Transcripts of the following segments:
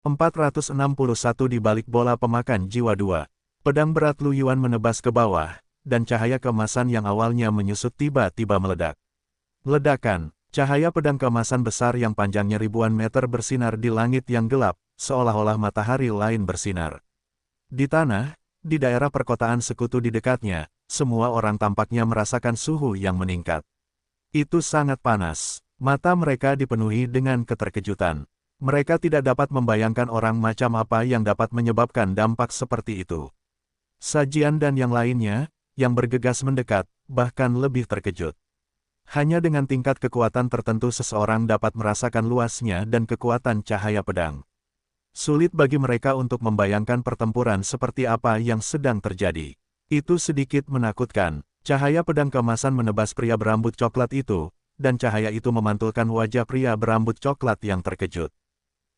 461 di balik bola pemakan jiwa 2. Pedang berat Lu Yuan menebas ke bawah, dan cahaya keemasan yang awalnya menyusut tiba-tiba meledak. Ledakan, cahaya pedang keemasan besar yang panjangnya ribuan meter bersinar di langit yang gelap, seolah-olah matahari lain bersinar. Di tanah, di daerah perkotaan sekutu di dekatnya, semua orang tampaknya merasakan suhu yang meningkat. Itu sangat panas. Mata mereka dipenuhi dengan keterkejutan. Mereka tidak dapat membayangkan orang macam apa yang dapat menyebabkan dampak seperti itu. Sajian dan yang lainnya, yang bergegas mendekat, bahkan lebih terkejut. Hanya dengan tingkat kekuatan tertentu seseorang dapat merasakan luasnya dan kekuatan cahaya pedang. Sulit bagi mereka untuk membayangkan pertempuran seperti apa yang sedang terjadi. Itu sedikit menakutkan. Cahaya pedang keemasan menebas pria berambut coklat itu, dan cahaya itu memantulkan wajah pria berambut coklat yang terkejut.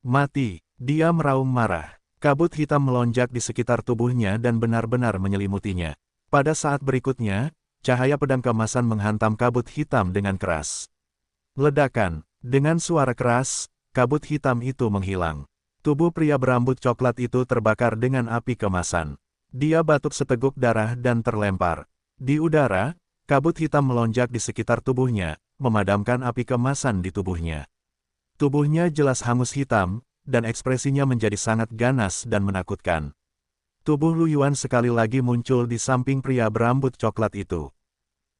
Mati, dia meraung marah. Kabut hitam melonjak di sekitar tubuhnya dan benar-benar menyelimutinya. Pada saat berikutnya, cahaya pedang keemasan menghantam kabut hitam dengan keras. Ledakan, dengan suara keras, kabut hitam itu menghilang. Tubuh pria berambut coklat itu terbakar dengan api keemasan. Dia batuk seteguk darah dan terlempar. Di udara, kabut hitam melonjak di sekitar tubuhnya, memadamkan api keemasan di tubuhnya. Tubuhnya jelas hangus hitam, dan ekspresinya menjadi sangat ganas dan menakutkan. Tubuh Lu Yuan sekali lagi muncul di samping pria berambut coklat itu.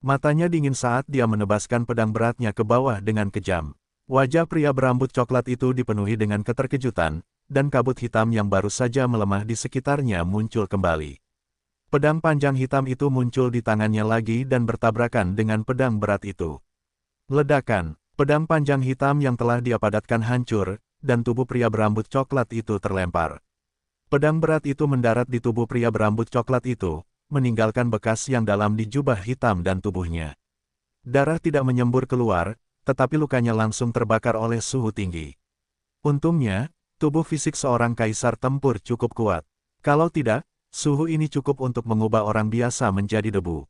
Matanya dingin saat dia menebaskan pedang beratnya ke bawah dengan kejam. Wajah pria berambut coklat itu dipenuhi dengan keterkejutan, dan kabut hitam yang baru saja melemah di sekitarnya muncul kembali. Pedang panjang hitam itu muncul di tangannya lagi dan bertabrakan dengan pedang berat itu. Ledakan, pedang panjang hitam yang telah dia padatkan hancur, dan tubuh pria berambut coklat itu terlempar. Pedang berat itu mendarat di tubuh pria berambut coklat itu, meninggalkan bekas yang dalam di jubah hitam dan tubuhnya. Darah tidak menyembur keluar, tetapi lukanya langsung terbakar oleh suhu tinggi. Untungnya, tubuh fisik seorang kaisar tempur cukup kuat. Kalau tidak, suhu ini cukup untuk mengubah orang biasa menjadi debu.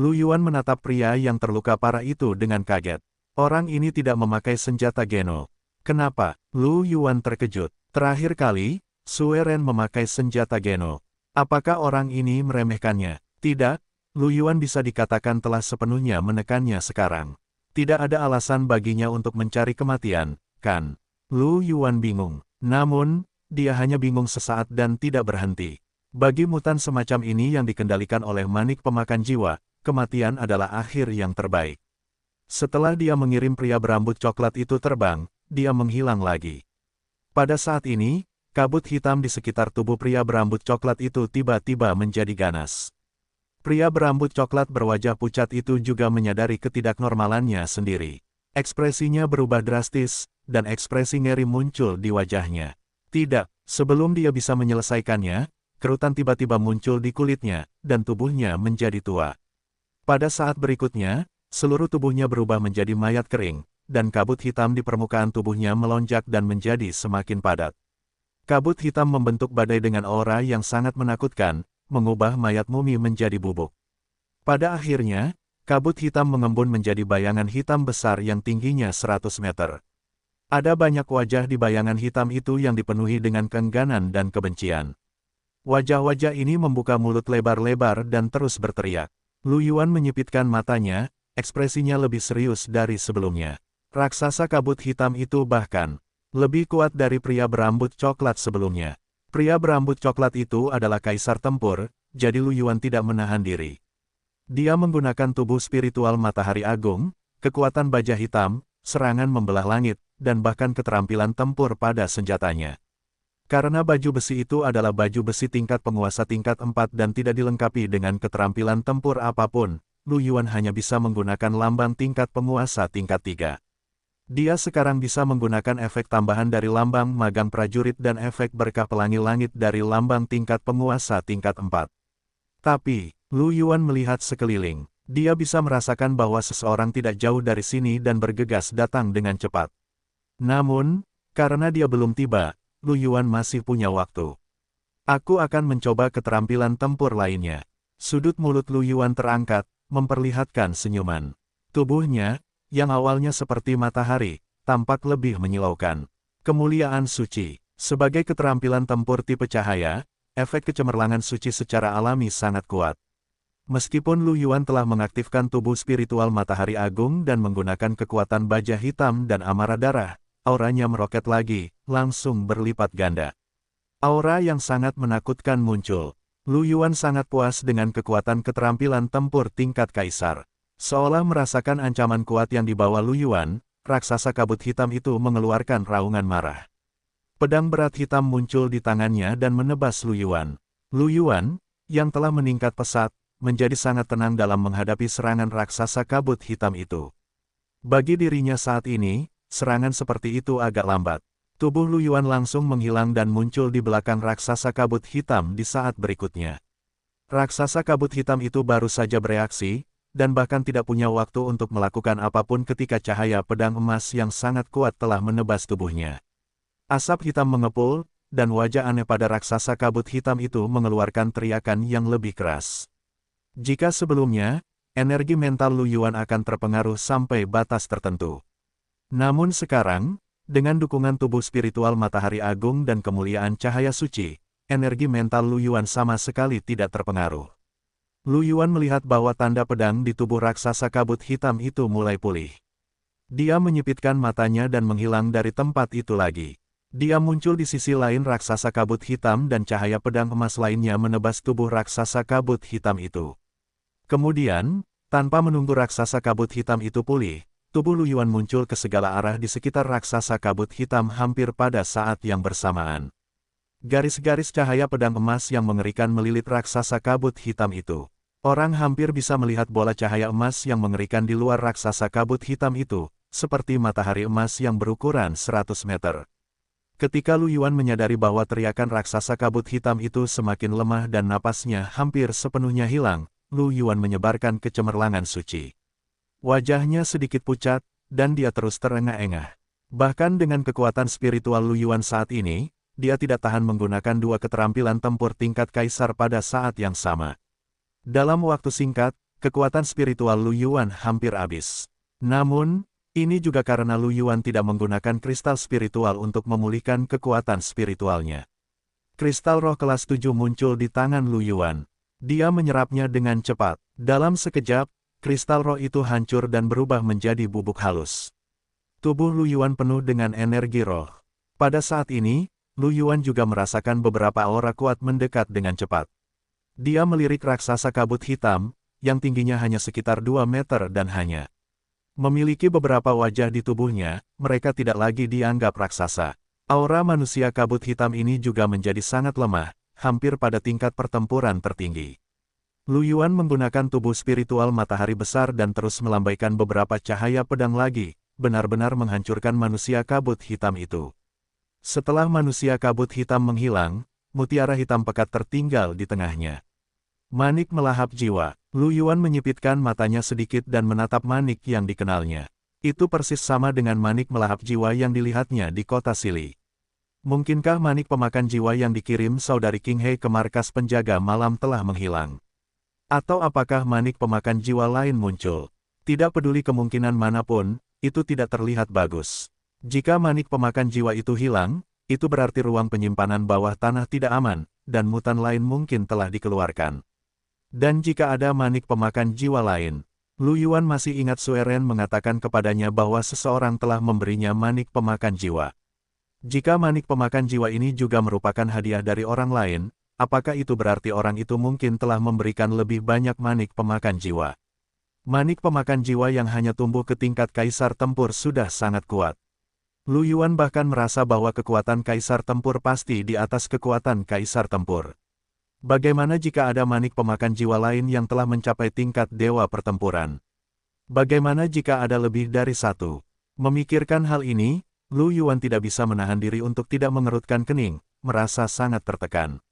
Lu Yuan menatap pria yang terluka parah itu dengan kaget. Orang ini tidak memakai senjata Geno. Kenapa? Lu Yuan terkejut. Terakhir kali, Sue Ren memakai senjata Geno. Apakah orang ini meremehkannya? Tidak, Lu Yuan bisa dikatakan telah sepenuhnya menekannya sekarang. Tidak ada alasan baginya untuk mencari kematian, kan? Lu Yuan bingung. Namun, dia hanya bingung sesaat dan tidak berhenti. Bagi mutan semacam ini yang dikendalikan oleh manik pemakan jiwa, kematian adalah akhir yang terbaik. Setelah dia mengirim pria berambut coklat itu terbang, dia menghilang lagi. Pada saat ini, kabut hitam di sekitar tubuh pria berambut coklat itu tiba-tiba menjadi ganas. Pria berambut coklat berwajah pucat itu juga menyadari ketidaknormalannya sendiri. Ekspresinya berubah drastis, dan ekspresi ngeri muncul di wajahnya. Tidak, sebelum dia bisa menyelesaikannya, kerutan tiba-tiba muncul di kulitnya, dan tubuhnya menjadi tua. Pada saat berikutnya, seluruh tubuhnya berubah menjadi mayat kering, dan kabut hitam di permukaan tubuhnya melonjak dan menjadi semakin padat. Kabut hitam membentuk badai dengan aura yang sangat menakutkan, mengubah mayat mumi menjadi bubuk. Pada akhirnya, kabut hitam mengembun menjadi bayangan hitam besar yang tingginya 100 meter. Ada banyak wajah di bayangan hitam itu yang dipenuhi dengan keengganan dan kebencian. Wajah-wajah ini membuka mulut lebar-lebar dan terus berteriak. Lu Yuan menyipitkan matanya, ekspresinya lebih serius dari sebelumnya. Raksasa kabut hitam itu bahkan lebih kuat dari pria berambut coklat sebelumnya. Pria berambut coklat itu adalah kaisar tempur, jadi Lu Yuan tidak menahan diri. Dia menggunakan tubuh spiritual matahari agung, kekuatan baja hitam, serangan membelah langit, dan bahkan keterampilan tempur pada senjatanya. Karena baju besi itu adalah baju besi tingkat penguasa tingkat 4 dan tidak dilengkapi dengan keterampilan tempur apapun, Lu Yuan hanya bisa menggunakan lambang tingkat penguasa tingkat 3. Dia sekarang bisa menggunakan efek tambahan dari lambang magang prajurit dan efek berkah pelangi langit dari lambang tingkat penguasa tingkat 4. Tapi, Lu Yuan melihat sekeliling. Dia bisa merasakan bahwa seseorang tidak jauh dari sini dan bergegas datang dengan cepat. Namun, karena dia belum tiba, Lu Yuan masih punya waktu. Aku akan mencoba keterampilan tempur lainnya. Sudut mulut Lu Yuan terangkat, memperlihatkan senyuman. Tubuhnya, yang awalnya seperti matahari, tampak lebih menyilaukan. Kemuliaan suci. Sebagai keterampilan tempur tipe cahaya, efek kecemerlangan suci secara alami sangat kuat. Meskipun Lu Yuan telah mengaktifkan tubuh spiritual Matahari Agung dan menggunakan kekuatan baja hitam dan amarah darah, auranya meroket lagi, langsung berlipat ganda. Aura yang sangat menakutkan muncul. Lu Yuan sangat puas dengan kekuatan keterampilan tempur tingkat kaisar. Seolah merasakan ancaman kuat yang dibawa Lu Yuan, raksasa kabut hitam itu mengeluarkan raungan marah. Pedang berat hitam muncul di tangannya dan menebas Lu Yuan. Lu Yuan, yang telah meningkat pesat, menjadi sangat tenang dalam menghadapi serangan raksasa kabut hitam itu. Bagi dirinya saat ini, serangan seperti itu agak lambat. Tubuh Lu Yuan langsung menghilang dan muncul di belakang raksasa kabut hitam di saat berikutnya. Raksasa kabut hitam itu baru saja bereaksi, dan bahkan tidak punya waktu untuk melakukan apapun ketika cahaya pedang emas yang sangat kuat telah menebas tubuhnya. Asap hitam mengepul, dan wajah aneh pada raksasa kabut hitam itu mengeluarkan teriakan yang lebih keras. Jika sebelumnya, energi mental Lu Yuan akan terpengaruh sampai batas tertentu. Namun sekarang, dengan dukungan tubuh spiritual Matahari Agung dan kemuliaan cahaya suci, energi mental Lu Yuan sama sekali tidak terpengaruh. Lu Yuan melihat bahwa tanda pedang di tubuh raksasa kabut hitam itu mulai pulih. Dia menyipitkan matanya dan menghilang dari tempat itu lagi. Dia muncul di sisi lain raksasa kabut hitam dan cahaya pedang emas lainnya menebas tubuh raksasa kabut hitam itu. Kemudian, tanpa menunggu raksasa kabut hitam itu pulih, tubuh Lu Yuan muncul ke segala arah di sekitar raksasa kabut hitam hampir pada saat yang bersamaan. Garis-garis cahaya pedang emas yang mengerikan melilit raksasa kabut hitam itu. Orang hampir bisa melihat bola cahaya emas yang mengerikan di luar raksasa kabut hitam itu, seperti matahari emas yang berukuran 100 meter. Ketika Lu Yuan menyadari bahwa teriakan raksasa kabut hitam itu semakin lemah dan napasnya hampir sepenuhnya hilang, Lu Yuan menyebarkan kecemerlangan suci. Wajahnya sedikit pucat, dan dia terus terengah-engah. Bahkan dengan kekuatan spiritual Lu Yuan saat ini, dia tidak tahan menggunakan dua keterampilan tempur tingkat kaisar pada saat yang sama. Dalam waktu singkat, kekuatan spiritual Lu Yuan hampir habis. Namun, ini juga karena Lu Yuan tidak menggunakan kristal spiritual untuk memulihkan kekuatan spiritualnya. Kristal roh kelas 7 muncul di tangan Lu Yuan. Dia menyerapnya dengan cepat. Dalam sekejap, kristal roh itu hancur dan berubah menjadi bubuk halus. Tubuh Lu Yuan penuh dengan energi roh. Pada saat ini, Lu Yuan juga merasakan beberapa aura kuat mendekat dengan cepat. Dia melirik raksasa kabut hitam, yang tingginya hanya sekitar 2 meter dan hanya memiliki beberapa wajah di tubuhnya, mereka tidak lagi dianggap raksasa. Aura manusia kabut hitam ini juga menjadi sangat lemah, hampir pada tingkat pertempuran tertinggi. Lu Yuan menggunakan tubuh spiritual matahari besar dan terus melambaikan beberapa cahaya pedang lagi, benar-benar menghancurkan manusia kabut hitam itu. Setelah manusia kabut hitam menghilang, mutiara hitam pekat tertinggal di tengahnya. Manik melahap jiwa. Lu Yuan menyipitkan matanya sedikit dan menatap manik yang dikenalnya. Itu persis sama dengan manik melahap jiwa yang dilihatnya di kota Sili. Mungkinkah manik pemakan jiwa yang dikirim saudari King He ke markas penjaga malam telah menghilang? Atau apakah manik pemakan jiwa lain muncul? Tidak peduli kemungkinan manapun, itu tidak terlihat bagus. Jika manik pemakan jiwa itu hilang, itu berarti ruang penyimpanan bawah tanah tidak aman, dan mutan lain mungkin telah dikeluarkan. Dan jika ada manik pemakan jiwa lain, Lu Yuan masih ingat Su Eren mengatakan kepadanya bahwa seseorang telah memberinya manik pemakan jiwa. Jika manik pemakan jiwa ini juga merupakan hadiah dari orang lain, apakah itu berarti orang itu mungkin telah memberikan lebih banyak manik pemakan jiwa? Manik pemakan jiwa yang hanya tumbuh ke tingkat kaisar tempur sudah sangat kuat. Lu Yuan bahkan merasa bahwa kekuatan kaisar tempur pasti di atas kekuatan kaisar tempur. Bagaimana jika ada manik pemakan jiwa lain yang telah mencapai tingkat dewa pertempuran? Bagaimana jika ada lebih dari satu? Memikirkan hal ini, Lu Yuan tidak bisa menahan diri untuk tidak mengerutkan kening, merasa sangat tertekan.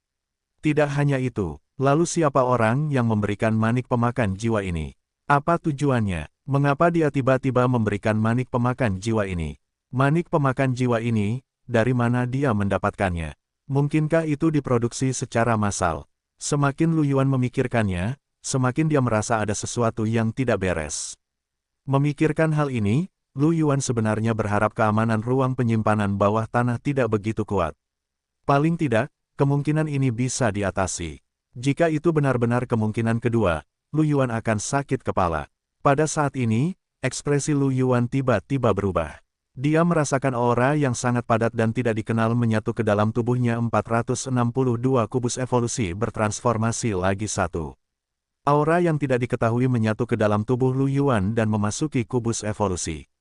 Tidak hanya itu, lalu siapa orang yang memberikan manik pemakan jiwa ini? Apa tujuannya? Mengapa dia tiba-tiba memberikan manik pemakan jiwa ini? Manik pemakan jiwa ini, dari mana dia mendapatkannya? Mungkinkah itu diproduksi secara massal? Semakin Lu Yuan memikirkannya, semakin dia merasa ada sesuatu yang tidak beres. Memikirkan hal ini, Lu Yuan sebenarnya berharap keamanan ruang penyimpanan bawah tanah tidak begitu kuat. Paling tidak, kemungkinan ini bisa diatasi. Jika itu benar-benar kemungkinan kedua, Lu Yuan akan sakit kepala. Pada saat ini, ekspresi Lu Yuan tiba-tiba berubah. Dia merasakan aura yang sangat padat dan tidak dikenal menyatu ke dalam tubuhnya. 462 kubus evolusi bertransformasi lagi satu. Aura yang tidak diketahui menyatu ke dalam tubuh Lu Yuan dan memasuki kubus evolusi.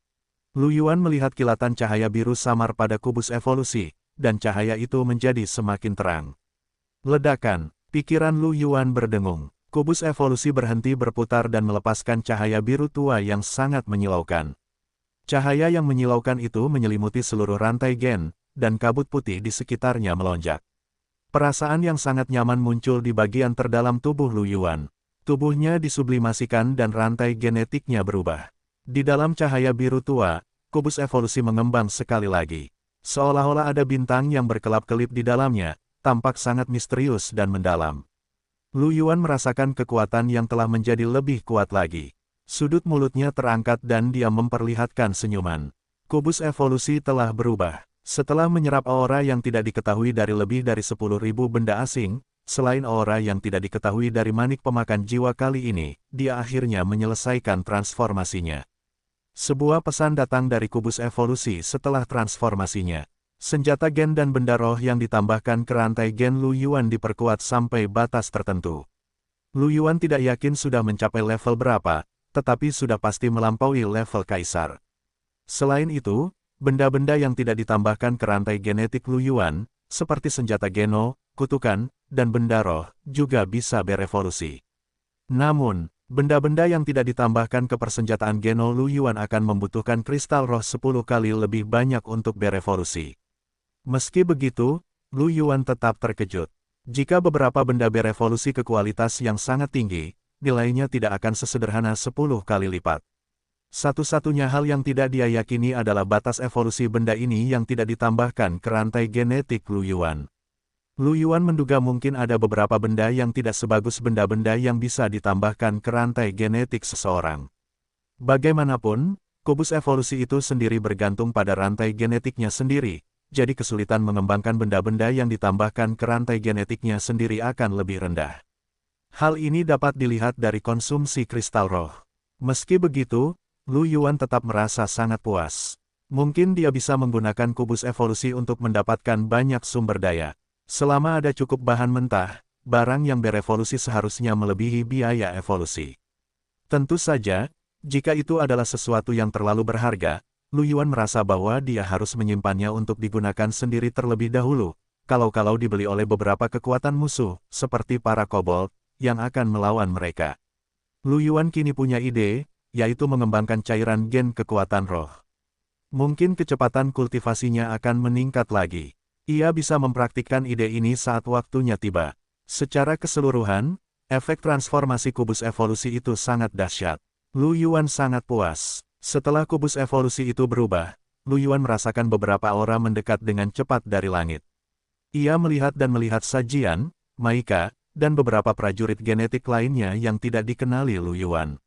Lu Yuan melihat kilatan cahaya biru samar pada kubus evolusi, dan cahaya itu menjadi semakin terang. Ledakan, pikiran Lu Yuan berdengung. Kubus evolusi berhenti berputar dan melepaskan cahaya biru tua yang sangat menyilaukan. Cahaya yang menyilaukan itu menyelimuti seluruh rantai gen, dan kabut putih di sekitarnya melonjak. Perasaan yang sangat nyaman muncul di bagian terdalam tubuh Lu Yuan. Tubuhnya disublimasikan dan rantai genetiknya berubah. Di dalam cahaya biru tua, kubus evolusi mengembang sekali lagi. Seolah-olah ada bintang yang berkelap-kelip di dalamnya, tampak sangat misterius dan mendalam. Lu Yuan merasakan kekuatan yang telah menjadi lebih kuat lagi. Sudut mulutnya terangkat dan dia memperlihatkan senyuman. Kubus evolusi telah berubah. Setelah menyerap aura yang tidak diketahui dari lebih dari 10.000 benda asing, selain aura yang tidak diketahui dari manik pemakan jiwa kali ini, dia akhirnya menyelesaikan transformasinya. Sebuah pesan datang dari kubus evolusi setelah transformasinya. Senjata gen dan benda roh yang ditambahkan ke rantai gen Lu Yuan diperkuat sampai batas tertentu. Lu Yuan tidak yakin sudah mencapai level berapa, tetapi sudah pasti melampaui level kaisar. Selain itu, benda-benda yang tidak ditambahkan ke rantai genetik Lu Yuan, seperti senjata geno, kutukan, dan benda roh, juga bisa berevolusi. Namun, benda-benda yang tidak ditambahkan ke persenjataan geno Lu Yuan akan membutuhkan kristal roh 10 kali lebih banyak untuk berevolusi. Meski begitu, Lu Yuan tetap terkejut. Jika beberapa benda berevolusi ke kualitas yang sangat tinggi, nilainya tidak akan sesederhana 10 kali lipat. Satu-satunya hal yang tidak dia yakini adalah batas evolusi benda ini yang tidak ditambahkan ke rantai genetik Lu Yuan. Lu Yuan menduga mungkin ada beberapa benda yang tidak sebagus benda-benda yang bisa ditambahkan ke rantai genetik seseorang. Bagaimanapun, kubus evolusi itu sendiri bergantung pada rantai genetiknya sendiri, jadi kesulitan mengembangkan benda-benda yang ditambahkan ke rantai genetiknya sendiri akan lebih rendah. Hal ini dapat dilihat dari konsumsi kristal roh. Meski begitu, Lu Yuan tetap merasa sangat puas. Mungkin dia bisa menggunakan kubus evolusi untuk mendapatkan banyak sumber daya. Selama ada cukup bahan mentah, barang yang berevolusi seharusnya melebihi biaya evolusi. Tentu saja, jika itu adalah sesuatu yang terlalu berharga, Lu Yuan merasa bahwa dia harus menyimpannya untuk digunakan sendiri terlebih dahulu, kalau-kalau dibeli oleh beberapa kekuatan musuh, seperti para kobold, yang akan melawan mereka. Lu Yuan kini punya ide, yaitu mengembangkan cairan gen kekuatan roh. Mungkin kecepatan kultivasinya akan meningkat lagi. Ia bisa mempraktikkan ide ini saat waktunya tiba. Secara keseluruhan, efek transformasi kubus evolusi itu sangat dahsyat. Lu Yuan sangat puas. Setelah kubus evolusi itu berubah, Lu Yuan merasakan beberapa aura mendekat dengan cepat dari langit. Ia melihat dan melihat Sajian, Maika, dan beberapa prajurit genetik lainnya yang tidak dikenali Lu Yuan.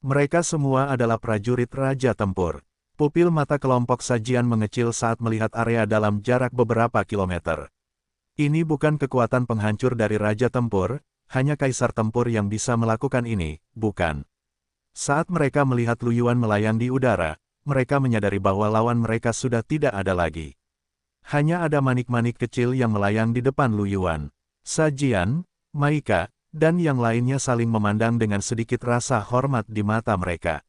Mereka semua adalah prajurit Raja Tempur. Pupil mata kelompok Sajian mengecil saat melihat area dalam jarak beberapa kilometer. Ini bukan kekuatan penghancur dari Raja Tempur, hanya Kaisar Tempur yang bisa melakukan ini, bukan. Saat mereka melihat Lu Yuan melayang di udara, mereka menyadari bahwa lawan mereka sudah tidak ada lagi. Hanya ada manik-manik kecil yang melayang di depan Lu Yuan. Sajian, Maika, dan yang lainnya saling memandang dengan sedikit rasa hormat di mata mereka.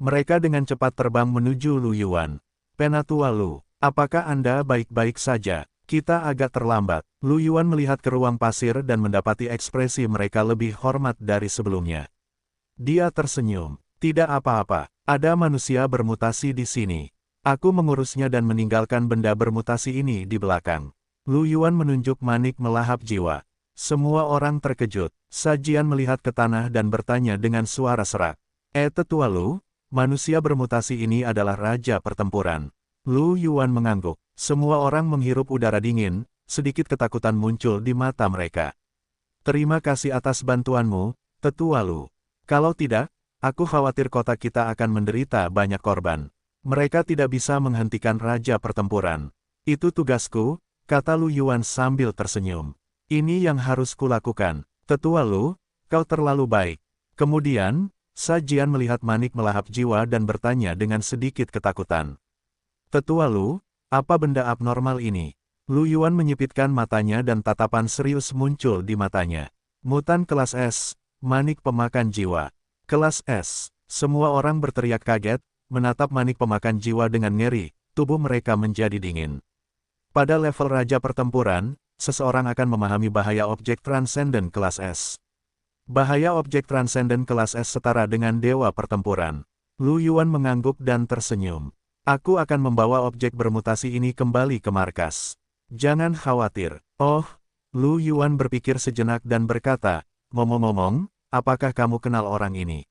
Mereka dengan cepat terbang menuju Lu Yuan. Penatua Lu, apakah Anda baik-baik saja? Kita agak terlambat. Lu Yuan melihat ke ruang pasir dan mendapati ekspresi mereka lebih hormat dari sebelumnya. Dia tersenyum. Tidak apa-apa, ada manusia bermutasi di sini. Aku mengurusnya dan meninggalkan benda bermutasi ini di belakang. Lu Yuan menunjuk manik melahap jiwa. Semua orang terkejut. Sajian melihat ke tanah dan bertanya dengan suara serak. Tetua Lu? Manusia bermutasi ini adalah raja pertempuran. Lu Yuan mengangguk. Semua orang menghirup udara dingin, sedikit ketakutan muncul di mata mereka. Terima kasih atas bantuanmu, Tetua Lu. Kalau tidak, aku khawatir kota kita akan menderita banyak korban. Mereka tidak bisa menghentikan raja pertempuran. Itu tugasku, kata Lu Yuan sambil tersenyum. Ini yang harus kulakukan. Tetua Lu, kau terlalu baik. Kemudian, Sajian melihat Manik melahap jiwa dan bertanya dengan sedikit ketakutan. Tetua Lu, apa benda abnormal ini? Lu Yuan menyipitkan matanya dan tatapan serius muncul di matanya. Mutan kelas S, Manik pemakan jiwa. Kelas S, semua orang berteriak kaget, menatap Manik pemakan jiwa dengan ngeri, tubuh mereka menjadi dingin. Pada level Raja Pertempuran, seseorang akan memahami bahaya objek transenden kelas S. Bahaya objek transenden kelas S setara dengan Dewa Pertempuran. Lu Yuan mengangguk dan tersenyum. Aku akan membawa objek bermutasi ini kembali ke markas. Jangan khawatir. Oh, Lu Yuan berpikir sejenak dan berkata, ngomong-ngomong, apakah kamu kenal orang ini?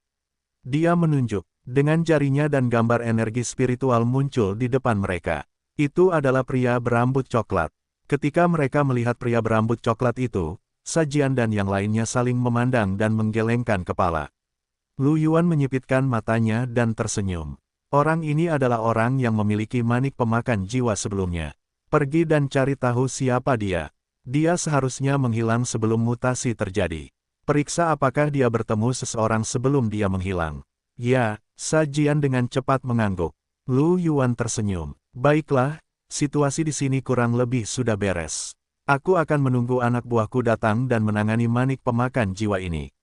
Dia menunjuk. Dengan jarinya dan gambar energi spiritual muncul di depan mereka. Itu adalah pria berambut coklat. Ketika mereka melihat pria berambut coklat itu, Sajian dan yang lainnya saling memandang dan menggelengkan kepala. Lu Yuan menyipitkan matanya dan tersenyum. Orang ini adalah orang yang memiliki Manik pemakan jiwa sebelumnya. Pergi dan cari tahu siapa dia. Dia seharusnya menghilang sebelum mutasi terjadi. Periksa apakah dia bertemu seseorang sebelum dia menghilang. Ya, Sajian dengan cepat mengangguk. Lu Yuan tersenyum. Baiklah, situasi di sini kurang lebih sudah beres. Aku akan menunggu anak buahku datang dan menangani Manik pemakan jiwa ini.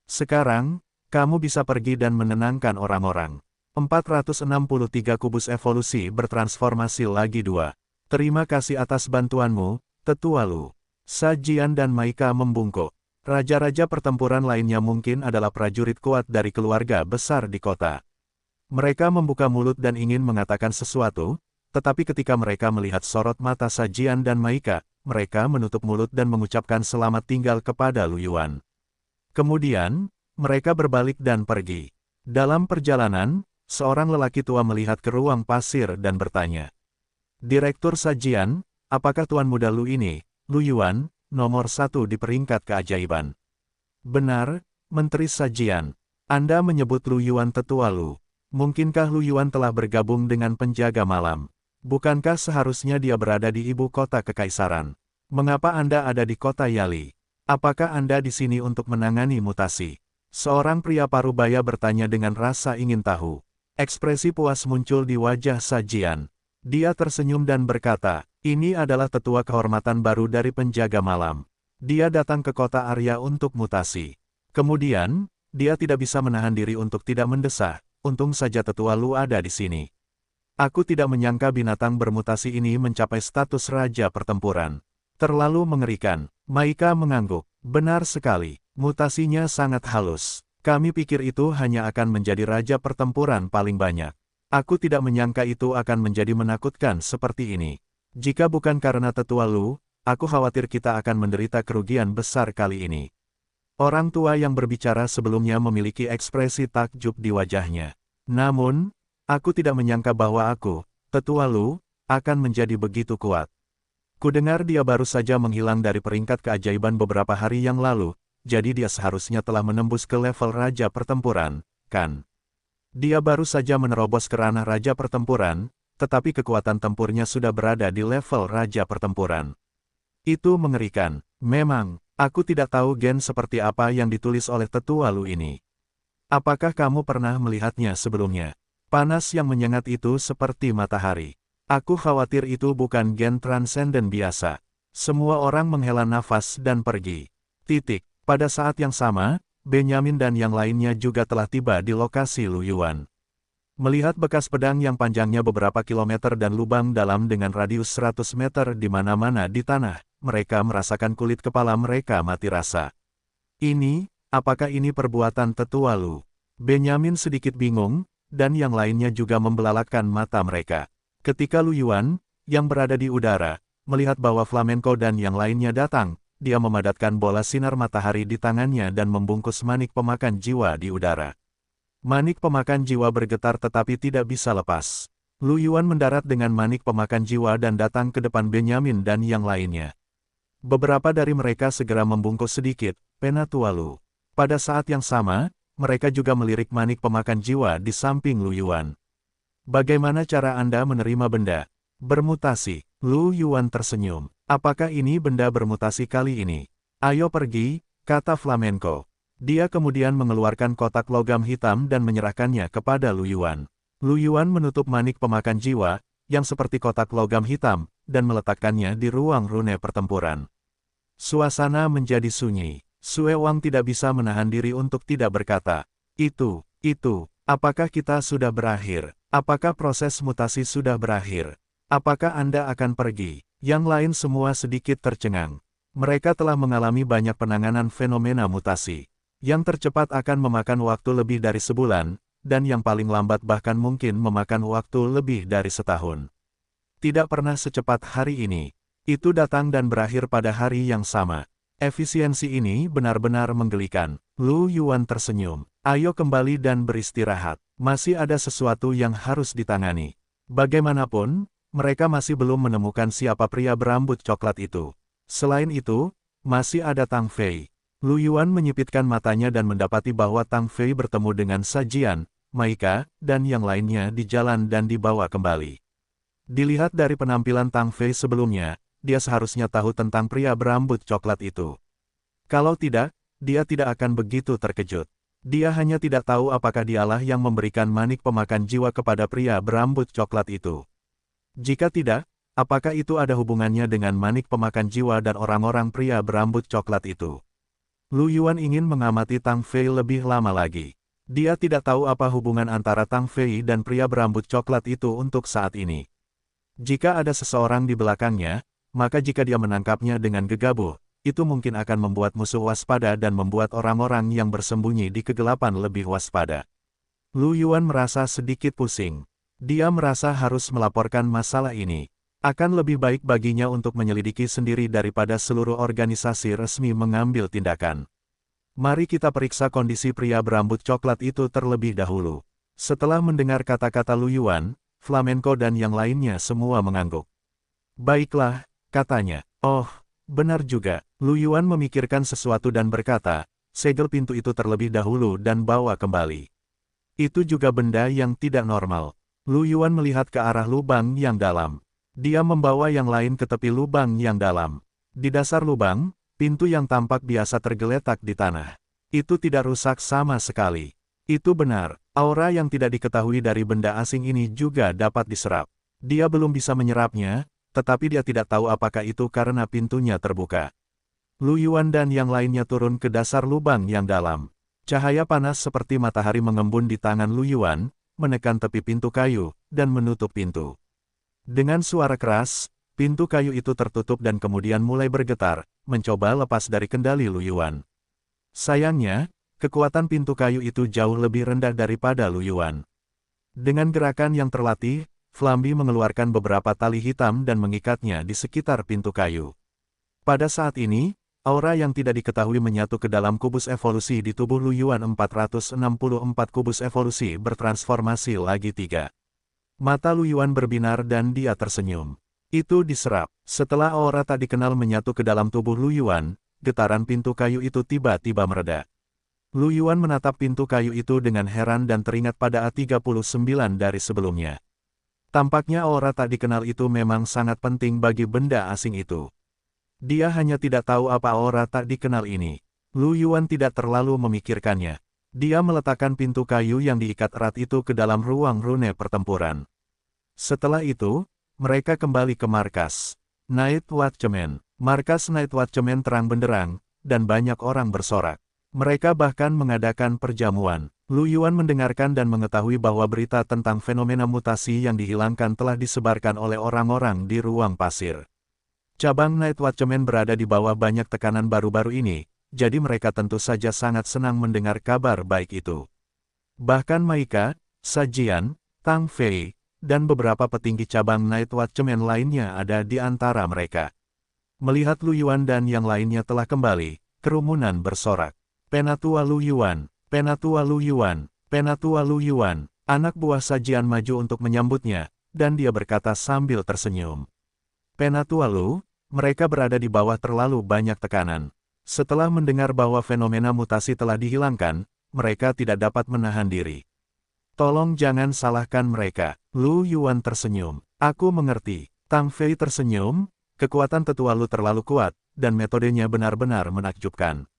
Sekarang, kamu bisa pergi dan menenangkan orang-orang. 463 kubus evolusi bertransformasi lagi 2. Terima kasih atas bantuanmu, Tetua Lu. Sajian dan Maika membungkuk. Raja-raja pertempuran lainnya mungkin adalah prajurit kuat dari keluarga besar di kota. Mereka membuka mulut dan ingin mengatakan sesuatu, tetapi ketika mereka melihat sorot mata Sajian dan Maika, mereka menutup mulut dan mengucapkan selamat tinggal kepada Lu Yuan. Kemudian, mereka berbalik dan pergi. Dalam perjalanan, seorang lelaki tua melihat ke ruang pasir dan bertanya. Direktur Sajian, apakah Tuan Muda Lu ini, Lu Yuan, nomor 1 di peringkat keajaiban? Benar, Menteri Sajian. Anda menyebut Lu Yuan Tetua Lu. Mungkinkah Lu Yuan telah bergabung dengan penjaga malam? Bukankah seharusnya dia berada di ibu kota kekaisaran? Mengapa Anda ada di kota Yali? Apakah Anda di sini untuk menangani mutasi? Seorang pria parubaya bertanya dengan rasa ingin tahu. Ekspresi puas muncul di wajah Sajian. Dia tersenyum dan berkata, ini adalah tetua kehormatan baru dari penjaga malam. Dia datang ke kota Arya untuk mutasi. Kemudian, dia tidak bisa menahan diri untuk tidak mendesah. Untung saja Tetua Lu ada di sini. Aku tidak menyangka binatang bermutasi ini mencapai status raja pertempuran. Terlalu mengerikan. Maika mengangguk. Benar sekali. Mutasinya sangat halus. Kami pikir itu hanya akan menjadi raja pertempuran paling banyak. Aku tidak menyangka itu akan menjadi menakutkan seperti ini. Jika bukan karena Tetua Lu, aku khawatir kita akan menderita kerugian besar kali ini. Orang tua yang berbicara sebelumnya memiliki ekspresi takjub di wajahnya. Namun, aku tidak menyangka bahwa aku, Tetua Lu, akan menjadi begitu kuat. Kudengar dia baru saja menghilang dari peringkat keajaiban beberapa hari yang lalu, jadi dia seharusnya telah menembus ke level Raja Pertempuran, kan? Dia baru saja menerobos ke ranah Raja Pertempuran, tetapi kekuatan tempurnya sudah berada di level Raja Pertempuran. Itu mengerikan. Memang, aku tidak tahu gen seperti apa yang ditulis oleh Tetua Lu ini. Apakah kamu pernah melihatnya sebelumnya? Panas yang menyengat itu seperti matahari. Aku khawatir itu bukan gen transenden biasa. Semua orang menghela nafas dan pergi. Titik. Pada saat yang sama, Benyamin dan yang lainnya juga telah tiba di lokasi Lu Yuan. Melihat bekas pedang yang panjangnya beberapa kilometer dan lubang dalam dengan radius 100 meter di mana-mana di tanah, mereka merasakan kulit kepala mereka mati rasa. Apakah ini perbuatan Tetua Lu? Benyamin sedikit bingung, dan yang lainnya juga membelalakkan mata mereka. Ketika Lu Yuan, yang berada di udara, melihat bahwa Flamenco dan yang lainnya datang, dia memadatkan bola sinar matahari di tangannya dan membungkus manik pemakan jiwa di udara. Manik pemakan jiwa bergetar tetapi tidak bisa lepas. Lu Yuan mendarat dengan manik pemakan jiwa dan datang ke depan Benyamin dan yang lainnya. Beberapa dari mereka segera membungkus sedikit, pena Tua Lu. Pada saat yang sama, mereka juga melirik manik pemakan jiwa di samping Lu Yuan. Bagaimana cara Anda menerima benda bermutasi? Lu Yuan tersenyum. Apakah ini benda bermutasi kali ini? Ayo pergi, kata Flamenco. Dia kemudian mengeluarkan kotak logam hitam dan menyerahkannya kepada Lu Yuan. Lu Yuan menutup manik pemakan jiwa, yang seperti kotak logam hitam, dan meletakkannya di ruang rune pertempuran. Suasana menjadi sunyi. Sue Wang tidak bisa menahan diri untuk tidak berkata, Itu, apakah kita sudah berakhir? Apakah proses mutasi sudah berakhir? Apakah Anda akan pergi? Yang lain semua sedikit tercengang. Mereka telah mengalami banyak penanganan fenomena mutasi. Yang tercepat akan memakan waktu lebih dari sebulan, dan yang paling lambat bahkan mungkin memakan waktu lebih dari setahun. Tidak pernah secepat hari ini. Itu datang dan berakhir pada hari yang sama. Efisiensi ini benar-benar menggelikan. Lu Yuan tersenyum. Ayo kembali dan beristirahat. Masih ada sesuatu yang harus ditangani. Bagaimanapun, mereka masih belum menemukan siapa pria berambut coklat itu. Selain itu, masih ada Tang Fei. Lu Yuan menyipitkan matanya dan mendapati bahwa Tang Fei bertemu dengan Sajian, Maika, dan yang lainnya di jalan dan dibawa kembali. Dilihat dari penampilan Tang Fei sebelumnya, dia seharusnya tahu tentang pria berambut coklat itu. Kalau tidak, dia tidak akan begitu terkejut. Dia hanya tidak tahu apakah dialah yang memberikan manik pemakan jiwa kepada pria berambut coklat itu. Jika tidak, apakah itu ada hubungannya dengan manik pemakan jiwa dan orang-orang pria berambut coklat itu? Lu Yuan ingin mengamati Tang Fei lebih lama lagi. Dia tidak tahu apa hubungan antara Tang Fei dan pria berambut coklat itu untuk saat ini. Jika ada seseorang di belakangnya, maka jika dia menangkapnya dengan gegabah, itu mungkin akan membuat musuh waspada dan membuat orang-orang yang bersembunyi di kegelapan lebih waspada. Lu Yuan merasa sedikit pusing. Dia merasa harus melaporkan masalah ini. Akan lebih baik baginya untuk menyelidiki sendiri daripada seluruh organisasi resmi mengambil tindakan. Mari kita periksa kondisi pria berambut coklat itu terlebih dahulu. Setelah mendengar kata-kata Lu Yuan, Flamenco dan yang lainnya semua mengangguk. Baiklah, katanya. Oh, benar juga. Lu Yuan memikirkan sesuatu dan berkata, segel pintu itu terlebih dahulu dan bawa kembali. Itu juga benda yang tidak normal. Lu Yuan melihat ke arah lubang yang dalam. Dia membawa yang lain ke tepi lubang yang dalam. Di dasar lubang, pintu yang tampak biasa tergeletak di tanah. Itu tidak rusak sama sekali. Itu benar, aura yang tidak diketahui dari benda asing ini juga dapat diserap. Dia belum bisa menyerapnya, tetapi dia tidak tahu apakah itu karena pintunya terbuka. Lu Yuan dan yang lainnya turun ke dasar lubang yang dalam. Cahaya panas seperti matahari mengembun di tangan Lu Yuan, menekan tepi pintu kayu, dan menutup pintu. Dengan suara keras, pintu kayu itu tertutup dan kemudian mulai bergetar, mencoba lepas dari kendali Lu Yuan. Sayangnya, kekuatan pintu kayu itu jauh lebih rendah daripada Lu Yuan. Dengan gerakan yang terlatih, Flambi mengeluarkan beberapa tali hitam dan mengikatnya di sekitar pintu kayu. Pada saat ini, aura yang tidak diketahui menyatu ke dalam kubus evolusi di tubuh Lu Yuan. 464 kubus evolusi bertransformasi lagi 3. Mata Lu Yuan berbinar dan dia tersenyum. Itu diserap. Setelah aura tak dikenal menyatu ke dalam tubuh Lu Yuan, getaran pintu kayu itu tiba-tiba mereda. Lu Yuan menatap pintu kayu itu dengan heran dan teringat pada A39 dari sebelumnya. Tampaknya aura tak dikenal itu memang sangat penting bagi benda asing itu. Dia hanya tidak tahu apa aura tak dikenal ini. Lu Yuan tidak terlalu memikirkannya. Dia meletakkan pintu kayu yang diikat erat itu ke dalam ruang rune pertempuran. Setelah itu, mereka kembali ke markas Night Watchman. Markas Night Watchman terang benderang, dan banyak orang bersorak. Mereka bahkan mengadakan perjamuan. Lu Yuan mendengarkan dan mengetahui bahwa berita tentang fenomena mutasi yang dihilangkan telah disebarkan oleh orang-orang di ruang pasir. Cabang Night Watchman berada di bawah banyak tekanan baru-baru ini, jadi mereka tentu saja sangat senang mendengar kabar baik itu. Bahkan Maika, Sajian, Tang Fei, dan beberapa petinggi cabang Night Watchman lainnya ada di antara mereka. Melihat Lu Yuan dan yang lainnya telah kembali, kerumunan bersorak. Penatua Lu Yuan, Penatua Lu Yuan, Penatua Lu Yuan. Anak buah Sajian maju untuk menyambutnya, dan dia berkata sambil tersenyum. Penatua Lu, mereka berada di bawah terlalu banyak tekanan. Setelah mendengar bahwa fenomena mutasi telah dihilangkan, mereka tidak dapat menahan diri. Tolong jangan salahkan mereka. Lu Yuan tersenyum. Aku mengerti. Tang Fei tersenyum, kekuatan tetua Lu terlalu kuat, dan metodenya benar-benar menakjubkan.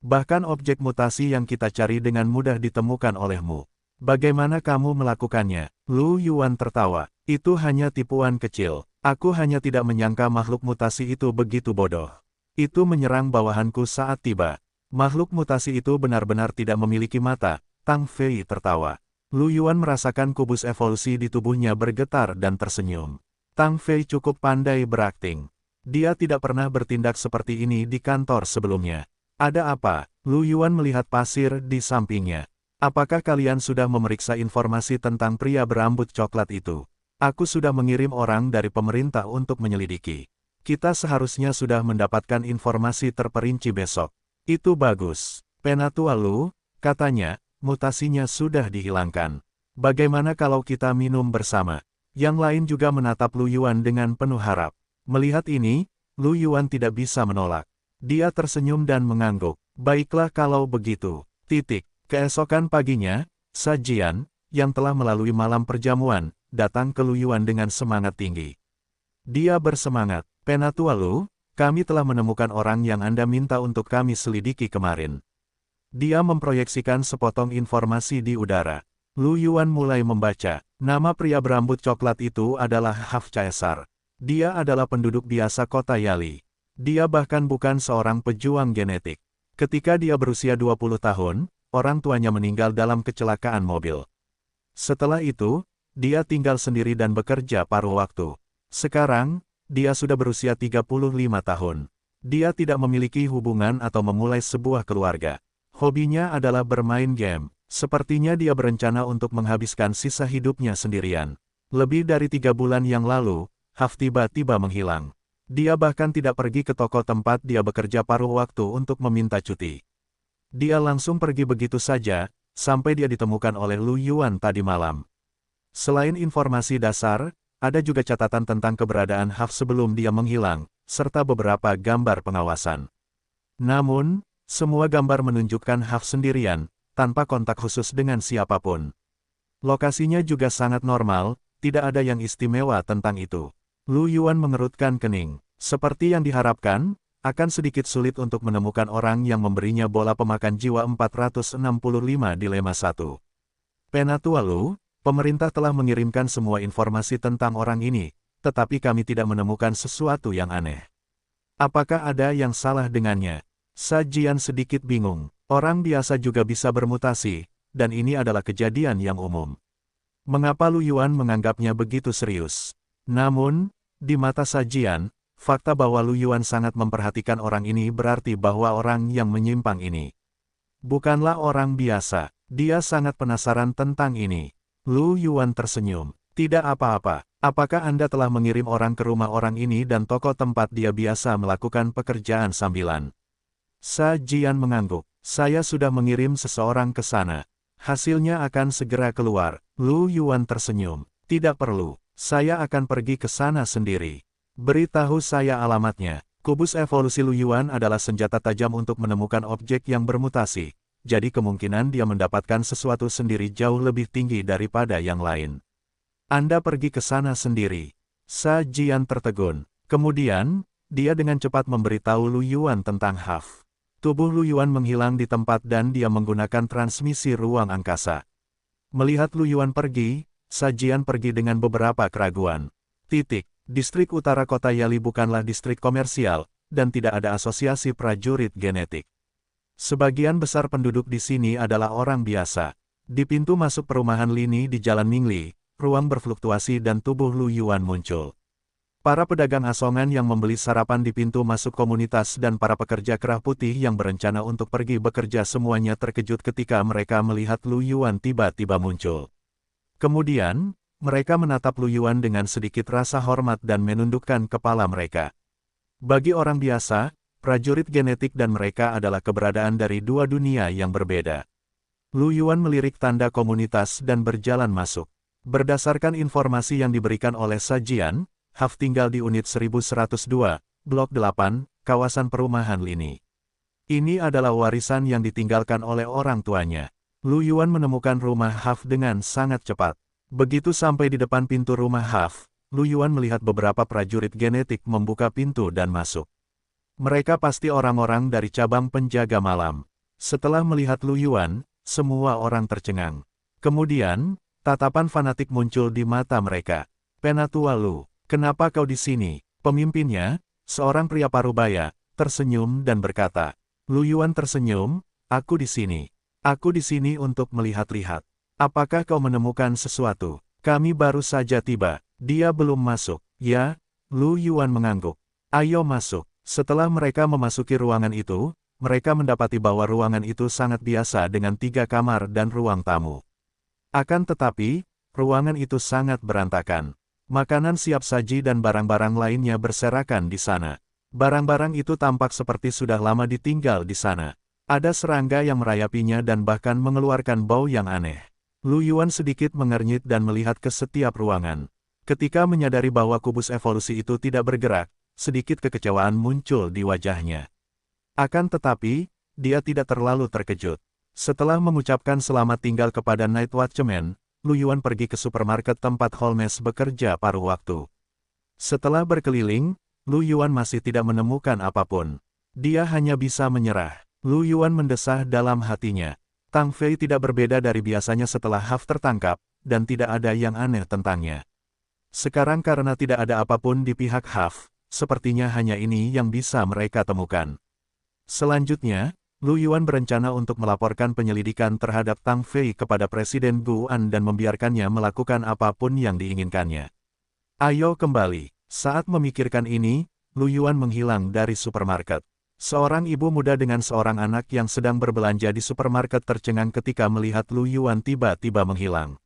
Bahkan objek mutasi yang kita cari dengan mudah ditemukan olehmu. Bagaimana kamu melakukannya? Lu Yuan tertawa. Itu hanya tipuan kecil. Aku hanya tidak menyangka makhluk mutasi itu begitu bodoh. Itu menyerang bawahanku saat tiba. Makhluk mutasi itu benar-benar tidak memiliki mata. Tang Fei tertawa. Lu Yuan merasakan kubus evolusi di tubuhnya bergetar dan tersenyum. Tang Fei cukup pandai berakting. Dia tidak pernah bertindak seperti ini di kantor sebelumnya. Ada apa? Lu Yuan melihat pasir di sampingnya. Apakah kalian sudah memeriksa informasi tentang pria berambut coklat itu? Aku sudah mengirim orang dari pemerintah untuk menyelidiki. Kita seharusnya sudah mendapatkan informasi terperinci besok. Itu bagus. Penatua Lu, katanya, mutasinya sudah dihilangkan. Bagaimana kalau kita minum bersama? Yang lain juga menatap Lu Yuan dengan penuh harap. Melihat ini, Lu Yuan tidak bisa menolak. Dia tersenyum dan mengangguk. Baiklah kalau begitu. Keesokan paginya, Sa Jian, yang telah melalui malam perjamuan, datang ke Lu Yuan dengan semangat tinggi. Dia bersemangat. Penatua Lu, kami telah menemukan orang yang Anda minta untuk kami selidiki kemarin. Dia memproyeksikan sepotong informasi di udara. Lu Yuan mulai membaca. Nama pria berambut coklat itu adalah Haf Caesar. Dia adalah penduduk biasa kota Yali. Dia bahkan bukan seorang pejuang genetik. Ketika dia berusia 20 tahun, orang tuanya meninggal dalam kecelakaan mobil. Setelah itu, dia tinggal sendiri dan bekerja paruh waktu. Sekarang, dia sudah berusia 35 tahun. Dia tidak memiliki hubungan atau memulai sebuah keluarga. Hobinya adalah bermain game. Sepertinya dia berencana untuk menghabiskan sisa hidupnya sendirian. Lebih dari 3 bulan yang lalu, Haf tiba-tiba menghilang. Dia bahkan tidak pergi ke toko tempat dia bekerja paruh waktu untuk meminta cuti. Dia langsung pergi begitu saja, sampai dia ditemukan oleh Lu Yuan tadi malam. Selain informasi dasar, ada juga catatan tentang keberadaan Haf sebelum dia menghilang, serta beberapa gambar pengawasan. Namun, semua gambar menunjukkan Haf sendirian, tanpa kontak khusus dengan siapapun. Lokasinya juga sangat normal, tidak ada yang istimewa tentang itu. Lu Yuan mengerutkan kening. Seperti yang diharapkan, akan sedikit sulit untuk menemukan orang yang memberinya bola pemakan jiwa 465 dilema 1. Penatua Lu, pemerintah telah mengirimkan semua informasi tentang orang ini, tetapi kami tidak menemukan sesuatu yang aneh. Apakah ada yang salah dengannya? Sa Jian sedikit bingung. Orang biasa juga bisa bermutasi, dan ini adalah kejadian yang umum. Mengapa Lu Yuan menganggapnya begitu serius? Namun, di mata Sa Jian, fakta bahwa Lu Yuan sangat memperhatikan orang ini berarti bahwa orang yang menyimpang ini bukanlah orang biasa. Dia sangat penasaran tentang ini. Lu Yuan tersenyum. Tidak apa-apa. Apakah Anda telah mengirim orang ke rumah orang ini dan toko tempat dia biasa melakukan pekerjaan sambilan? Sa Jian mengangguk. Saya sudah mengirim seseorang ke sana. Hasilnya akan segera keluar. Lu Yuan tersenyum. Tidak perlu. Saya akan pergi ke sana sendiri. Beritahu saya alamatnya. Kubus evolusi Lu Yuan adalah senjata tajam untuk menemukan objek yang bermutasi. Jadi kemungkinan dia mendapatkan sesuatu sendiri jauh lebih tinggi daripada yang lain. Anda pergi ke sana sendiri. Sa Jian tertegun. Kemudian, dia dengan cepat memberitahu Lu Yuan tentang Haf. Tubuh Lu Yuan menghilang di tempat dan dia menggunakan transmisi ruang angkasa. Melihat Lu Yuan pergi, Sa Jian pergi dengan beberapa keraguan. Distrik utara kota Yali bukanlah distrik komersial, dan tidak ada asosiasi prajurit genetik. Sebagian besar penduduk di sini adalah orang biasa. Di pintu masuk perumahan Lini di Jalan Mingli, ruang berfluktuasi dan tubuh Lu Yuan muncul. Para pedagang asongan yang membeli sarapan di pintu masuk komunitas dan para pekerja kerah putih yang berencana untuk pergi bekerja semuanya terkejut ketika mereka melihat Lu Yuan tiba-tiba muncul. Kemudian, mereka menatap Lu Yuan dengan sedikit rasa hormat dan menundukkan kepala mereka. Bagi orang biasa, prajurit genetik dan mereka adalah keberadaan dari dua dunia yang berbeda. Lu Yuan melirik tanda komunitas dan berjalan masuk. Berdasarkan informasi yang diberikan oleh Sa Jian, Haf tinggal di unit 1102, Blok 8, kawasan perumahan Lini. Ini adalah warisan yang ditinggalkan oleh orang tuanya. Lu Yuan menemukan rumah Haf dengan sangat cepat. Begitu sampai di depan pintu rumah Haf, Lu Yuan melihat beberapa prajurit genetik membuka pintu dan masuk. Mereka pasti orang-orang dari cabang penjaga malam. Setelah melihat Lu Yuan, semua orang tercengang. Kemudian, tatapan fanatik muncul di mata mereka. Penatua Lu, kenapa kau di sini? Pemimpinnya, seorang pria parubaya, tersenyum dan berkata. Lu Yuan tersenyum, aku di sini. Aku di sini untuk melihat-lihat. Apakah kau menemukan sesuatu? Kami baru saja tiba. Dia belum masuk. Ya, Lu Yuan mengangguk. Ayo masuk. Setelah mereka memasuki ruangan itu, mereka mendapati bahwa ruangan itu sangat biasa dengan 3 kamar dan ruang tamu. Akan tetapi, ruangan itu sangat berantakan. Makanan siap saji dan barang-barang lainnya berserakan di sana. Barang-barang itu tampak seperti sudah lama ditinggal di sana. Ada serangga yang merayapinya dan bahkan mengeluarkan bau yang aneh. Lu Yuan sedikit mengernyit dan melihat ke setiap ruangan. Ketika menyadari bahwa kubus evolusi itu tidak bergerak, sedikit kekecewaan muncul di wajahnya. Akan tetapi, dia tidak terlalu terkejut. Setelah mengucapkan selamat tinggal kepada Night Watchman, Lu Yuan pergi ke supermarket tempat Holmes bekerja paruh waktu. Setelah berkeliling, Lu Yuan masih tidak menemukan apapun. Dia hanya bisa menyerah. Lu Yuan mendesah dalam hatinya. Tang Fei tidak berbeda dari biasanya setelah Huff tertangkap, dan tidak ada yang aneh tentangnya. Sekarang karena tidak ada apapun di pihak Huff, sepertinya hanya ini yang bisa mereka temukan. Selanjutnya, Lu Yuan berencana untuk melaporkan penyelidikan terhadap Tang Fei kepada Presiden Guan dan membiarkannya melakukan apapun yang diinginkannya. Ayo kembali. Saat memikirkan ini, Lu Yuan menghilang dari supermarket. Seorang ibu muda dengan seorang anak yang sedang berbelanja di supermarket tercengang ketika melihat Lu Yuan tiba-tiba menghilang.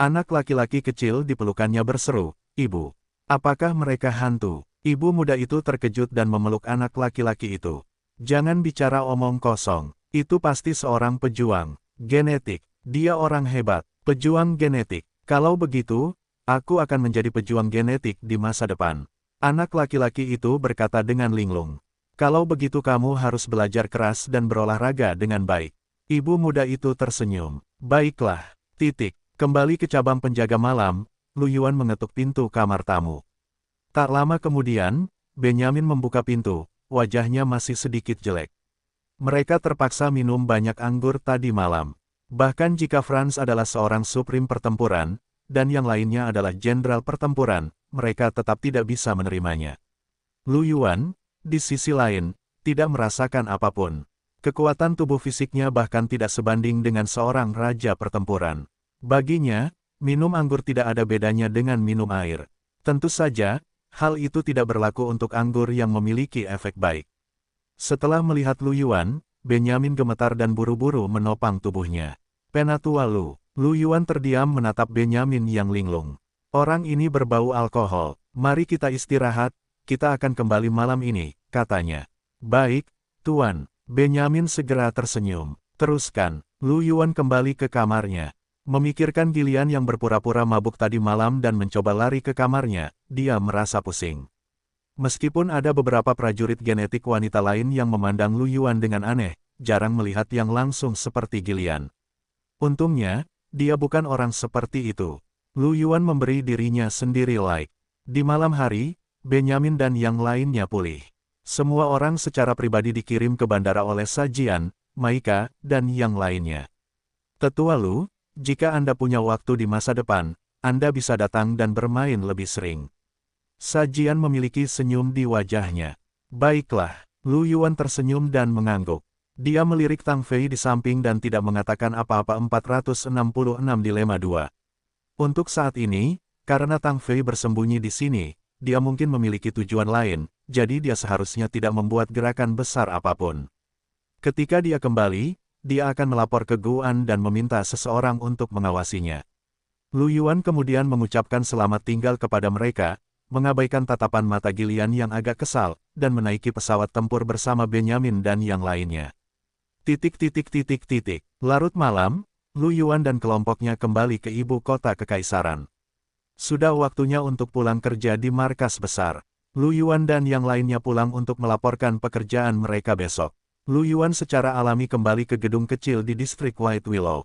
Anak laki-laki kecil di pelukannya berseru, "Ibu, apakah mereka hantu?" Ibu muda itu terkejut dan memeluk anak laki-laki itu. "Jangan bicara omong kosong, itu pasti seorang pejuang genetik. Dia orang hebat, pejuang genetik. Kalau begitu, aku akan menjadi pejuang genetik di masa depan." Anak laki-laki itu berkata dengan linglung. "Kalau begitu kamu harus belajar keras dan berolahraga dengan baik." Ibu muda itu tersenyum. "Baiklah, titik." Kembali ke cabang penjaga malam, Lu Yuan mengetuk pintu kamar tamu. Tak lama kemudian, Benjamin membuka pintu, wajahnya masih sedikit jelek. Mereka terpaksa minum banyak anggur tadi malam. Bahkan jika Franz adalah seorang suprim pertempuran, dan yang lainnya adalah jenderal pertempuran, mereka tetap tidak bisa menerimanya. Lu Yuan, di sisi lain, tidak merasakan apapun. Kekuatan tubuh fisiknya bahkan tidak sebanding dengan seorang raja pertempuran. Baginya, minum anggur tidak ada bedanya dengan minum air. Tentu saja, hal itu tidak berlaku untuk anggur yang memiliki efek baik. Setelah melihat Lu Yuan, Benjamin gemetar dan buru-buru menopang tubuhnya. "Penatua Lu." Lu Yuan terdiam menatap Benjamin yang linglung. "Orang ini berbau alkohol. Mari kita istirahat, kita akan kembali malam ini," katanya. "Baik, Tuan." Benjamin segera tersenyum. "Teruskan." Lu Yuan kembali ke kamarnya. Memikirkan Gillian yang berpura-pura mabuk tadi malam dan mencoba lari ke kamarnya, dia merasa pusing. Meskipun ada beberapa prajurit genetik wanita lain yang memandang Lu Yuan dengan aneh, jarang melihat yang langsung seperti Gillian. Untungnya, dia bukan orang seperti itu. Lu Yuan memberi dirinya sendiri like. Di malam hari, Benjamin dan yang lainnya pulih. Semua orang secara pribadi dikirim ke bandara oleh Sajian, Maika, dan yang lainnya. "Tetua Lu, jika Anda punya waktu di masa depan, Anda bisa datang dan bermain lebih sering." Sajian memiliki senyum di wajahnya. "Baiklah." Lu Yuan tersenyum dan mengangguk. Dia melirik Tang Fei di samping dan tidak mengatakan apa-apa. 466 Dilema 2. Untuk saat ini, karena Tang Fei bersembunyi di sini, dia mungkin memiliki tujuan lain, jadi dia seharusnya tidak membuat gerakan besar apapun. Ketika dia kembali, dia akan melapor ke Guan dan meminta seseorang untuk mengawasinya. Lu Yuan kemudian mengucapkan selamat tinggal kepada mereka, mengabaikan tatapan mata Gillian yang agak kesal, dan menaiki pesawat tempur bersama Benjamin dan yang lainnya. Larut malam, Lu Yuan dan kelompoknya kembali ke ibu kota kekaisaran. Sudah waktunya untuk pulang kerja di markas besar. Lu Yuan dan yang lainnya pulang untuk melaporkan pekerjaan mereka besok. Lu Yuan secara alami kembali ke gedung kecil di distrik White Willow.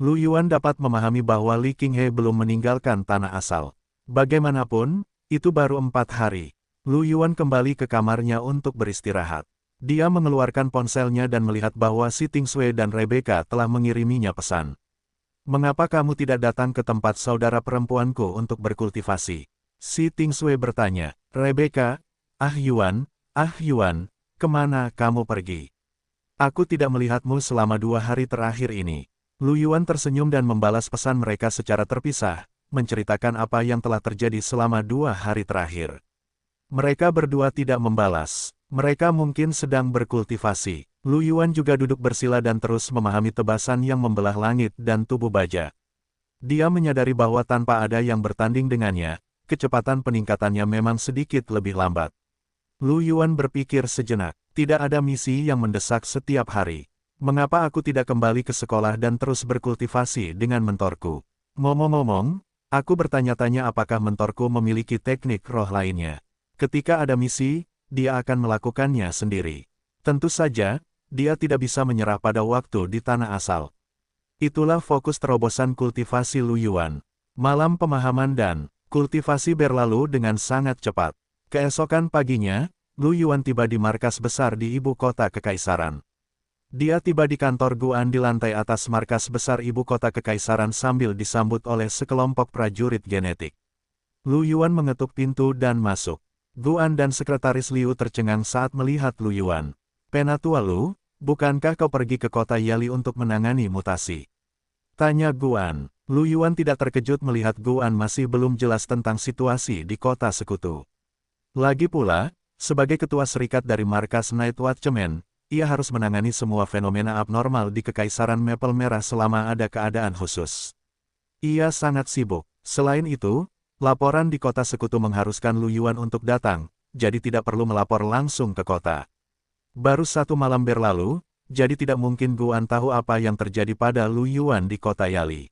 Lu Yuan dapat memahami bahwa Li Qinghe belum meninggalkan tanah asal. Bagaimanapun, itu baru 4 hari. Lu Yuan kembali ke kamarnya untuk beristirahat. Dia mengeluarkan ponselnya dan melihat bahwa Si Tingsui dan Rebecca telah mengiriminya pesan. Mengapa kamu tidak datang ke tempat saudara perempuanku untuk berkultivasi? Si Tingsui bertanya. Rebecca, Yuan, kemana kamu pergi? Aku tidak melihatmu selama 2 hari terakhir ini. Lu Yuan tersenyum dan membalas pesan mereka secara terpisah, menceritakan apa yang telah terjadi selama 2 hari terakhir. Mereka berdua tidak membalas. Mereka mungkin sedang berkultivasi. Lu Yuan juga duduk bersila dan terus memahami tebasan yang membelah langit dan tubuh baja. Dia menyadari bahwa tanpa ada yang bertanding dengannya, kecepatan peningkatannya memang sedikit lebih lambat. Lu Yuan berpikir sejenak, tidak ada misi yang mendesak setiap hari. Mengapa aku tidak kembali ke sekolah dan terus berkultivasi dengan mentorku? Ngomong-ngomong, aku bertanya-tanya apakah mentorku memiliki teknik roh lainnya. Ketika ada misi, dia akan melakukannya sendiri. Tentu saja, dia tidak bisa menyerah pada waktu di tanah asal. Itulah fokus terobosan kultivasi Lu Yuan. Malam pemahaman dan kultivasi berlalu dengan sangat cepat. Keesokan paginya, Lu Yuan tiba di markas besar di ibu kota kekaisaran. Dia tiba di kantor Guan di lantai atas markas besar ibu kota kekaisaran sambil disambut oleh sekelompok prajurit genetik. Lu Yuan mengetuk pintu dan masuk. Guan dan sekretaris Liu tercengang saat melihat Lu Yuan. Penatua Lu, bukankah kau pergi ke kota Yali untuk menangani mutasi? Tanya Guan. Lu Yuan tidak terkejut melihat Guan masih belum jelas tentang situasi di kota sekutu. Lagi pula, sebagai ketua serikat dari markas Night Watchman, ia harus menangani semua fenomena abnormal di Kekaisaran Maple Merah selama ada keadaan khusus. Ia sangat sibuk. Selain itu, laporan di kota sekutu mengharuskan Lu Yuan untuk datang, jadi tidak perlu melapor langsung ke kota. Baru 1 malam berlalu, jadi tidak mungkin Guan tahu apa yang terjadi pada Lu Yuan di kota Yali.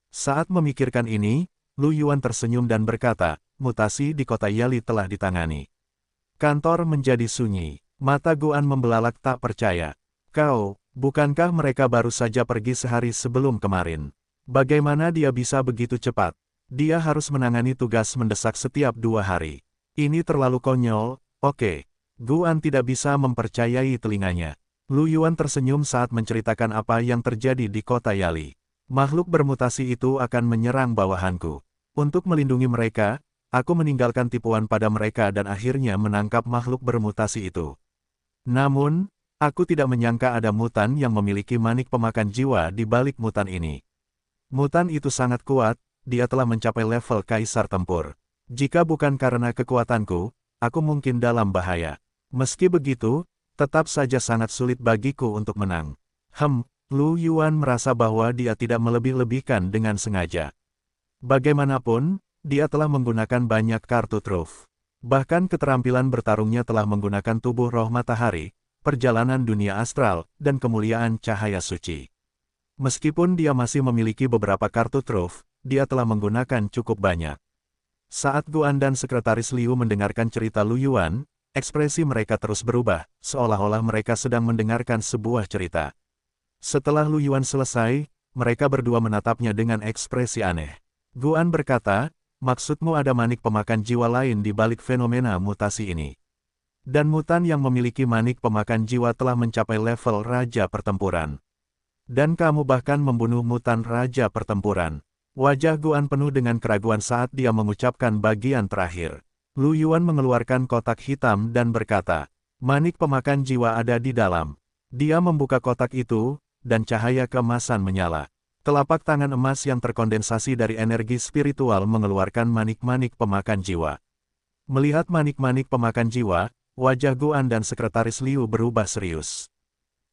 Saat memikirkan ini, Lu Yuan tersenyum dan berkata, mutasi di kota Yali telah ditangani. Kantor menjadi sunyi. Mata Guan membelalak tak percaya. Kau, bukankah mereka baru saja pergi sehari sebelum kemarin? Bagaimana dia bisa begitu cepat? Dia harus menangani tugas mendesak setiap 2 hari. Ini terlalu konyol, oke. Guan tidak bisa mempercayai telinganya. Lu Yuan tersenyum saat menceritakan apa yang terjadi di kota Yali. Makhluk bermutasi itu akan menyerang bawahanku. Untuk melindungi mereka, aku meninggalkan tipuan pada mereka dan akhirnya menangkap makhluk bermutasi itu. Namun, aku tidak menyangka ada mutan yang memiliki manik pemakan jiwa di balik mutan ini. Mutan itu sangat kuat, dia telah mencapai level kaisar tempur. Jika bukan karena kekuatanku, aku mungkin dalam bahaya. Meski begitu, tetap saja sangat sulit bagiku untuk menang. Lu Yuan merasa bahwa dia tidak melebih-lebihkan dengan sengaja. Bagaimanapun, dia telah menggunakan banyak kartu truf. Bahkan keterampilan bertarungnya telah menggunakan tubuh roh matahari, perjalanan dunia astral, dan kemuliaan cahaya suci. Meskipun dia masih memiliki beberapa kartu truf, dia telah menggunakan cukup banyak. Saat Guan dan sekretaris Liu mendengarkan cerita Lu Yuan, ekspresi mereka terus berubah, seolah-olah mereka sedang mendengarkan sebuah cerita. Setelah Lu Yuan selesai, mereka berdua menatapnya dengan ekspresi aneh. Guan berkata, maksudmu ada manik pemakan jiwa lain di balik fenomena mutasi ini. Dan mutan yang memiliki manik pemakan jiwa telah mencapai level Raja Pertempuran. Dan kamu bahkan membunuh mutan Raja Pertempuran. Wajah Guan penuh dengan keraguan saat dia mengucapkan bagian terakhir. Lu Yuan mengeluarkan kotak hitam dan berkata, manik pemakan jiwa ada di dalam. Dia membuka kotak itu, dan cahaya keemasan menyala. Telapak tangan emas yang terkondensasi dari energi spiritual mengeluarkan manik-manik pemakan jiwa. Melihat manik-manik pemakan jiwa, wajah Guan dan sekretaris Liu berubah serius.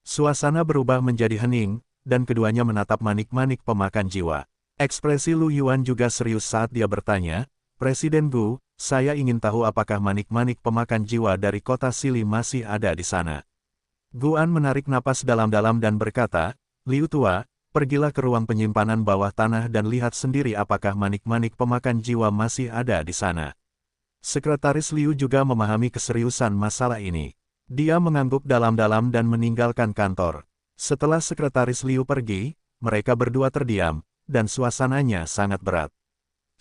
Suasana berubah menjadi hening, dan keduanya menatap manik-manik pemakan jiwa. Ekspresi Lu Yuan juga serius saat dia bertanya, Presiden Gu, saya ingin tahu apakah manik-manik pemakan jiwa dari kota Sili masih ada di sana. Guan menarik napas dalam-dalam dan berkata, Liu Tua, pergilah ke ruang penyimpanan bawah tanah dan lihat sendiri apakah manik-manik pemakan jiwa masih ada di sana. Sekretaris Liu juga memahami keseriusan masalah ini. Dia mengangguk dalam-dalam dan meninggalkan kantor. Setelah sekretaris Liu pergi, mereka berdua terdiam, dan suasananya sangat berat.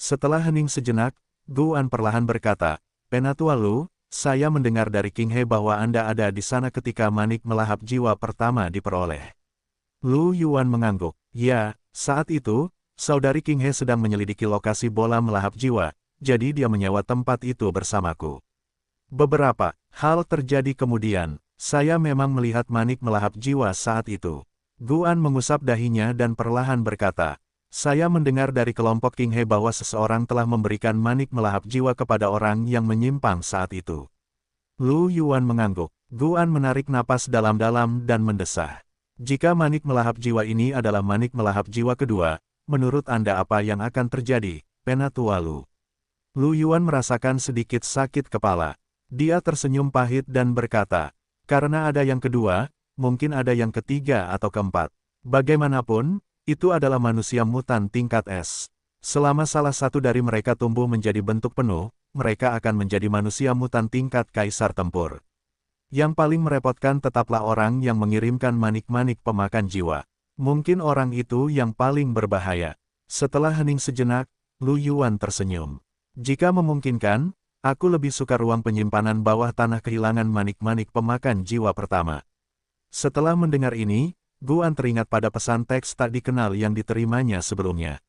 Setelah hening sejenak, Guan perlahan berkata, Penatua Lu, saya mendengar dari King He bahwa Anda ada di sana ketika manik melahap jiwa pertama diperoleh. Lu Yuan mengangguk. Ya, saat itu, saudari King He sedang menyelidiki lokasi bola melahap jiwa, jadi dia menyewa tempat itu bersamaku. Beberapa hal terjadi kemudian, saya memang melihat manik melahap jiwa saat itu. Guan mengusap dahinya dan perlahan berkata, saya mendengar dari kelompok King He bahwa seseorang telah memberikan manik melahap jiwa kepada orang yang menyimpang saat itu. Lu Yuan mengangguk. Guan menarik napas dalam-dalam dan mendesah. Jika manik melahap jiwa ini adalah manik melahap jiwa kedua, menurut Anda apa yang akan terjadi, Penatua Lu? Lu Yuan merasakan sedikit sakit kepala. Dia tersenyum pahit dan berkata, karena ada yang kedua, mungkin ada yang ketiga atau keempat. Bagaimanapun, itu adalah manusia mutan tingkat S. Selama salah satu dari mereka tumbuh menjadi bentuk penuh, mereka akan menjadi manusia mutan tingkat kaisar tempur. Yang paling merepotkan tetaplah orang yang mengirimkan manik-manik pemakan jiwa. Mungkin orang itu yang paling berbahaya. Setelah hening sejenak, Lu Yuan tersenyum. Jika memungkinkan, aku lebih suka ruang penyimpanan bawah tanah kehilangan manik-manik pemakan jiwa pertama. Setelah mendengar ini, Guan teringat pada pesan teks tak dikenal yang diterimanya sebelumnya.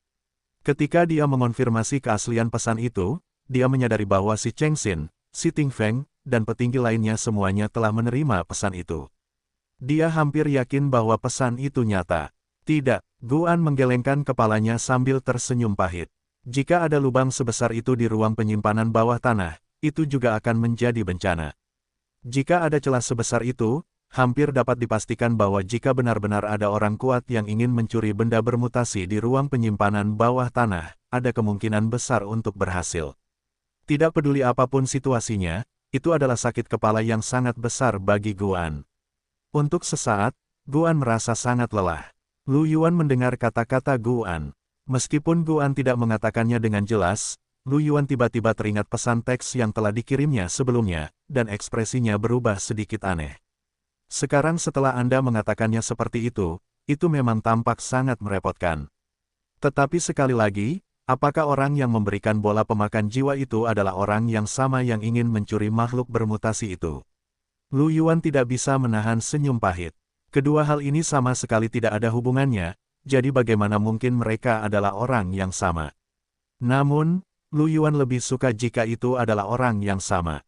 Ketika dia mengonfirmasi keaslian pesan itu, dia menyadari bahwa si Cheng Xin, si Ting Feng, dan petinggi lainnya semuanya telah menerima pesan itu. Dia hampir yakin bahwa pesan itu nyata. Tidak, Guan menggelengkan kepalanya sambil tersenyum pahit. Jika ada lubang sebesar itu di ruang penyimpanan bawah tanah, itu juga akan menjadi bencana. Jika ada celah sebesar itu, hampir dapat dipastikan bahwa jika benar-benar ada orang kuat yang ingin mencuri benda bermutasi di ruang penyimpanan bawah tanah, ada kemungkinan besar untuk berhasil. Tidak peduli apapun situasinya, itu adalah sakit kepala yang sangat besar bagi Guan. Untuk sesaat, Guan merasa sangat lelah. Lu Yuan mendengar kata-kata Guan. Meskipun Guan tidak mengatakannya dengan jelas, Lu Yuan tiba-tiba teringat pesan teks yang telah dikirimnya sebelumnya, dan ekspresinya berubah sedikit aneh. Sekarang setelah Anda mengatakannya seperti itu memang tampak sangat merepotkan. Tetapi sekali lagi, apakah orang yang memberikan bola pemakan jiwa itu adalah orang yang sama yang ingin mencuri makhluk bermutasi itu? Lu Yuan tidak bisa menahan senyum pahit. Kedua hal ini sama sekali tidak ada hubungannya, jadi bagaimana mungkin mereka adalah orang yang sama? Namun, Lu Yuan lebih suka jika itu adalah orang yang sama.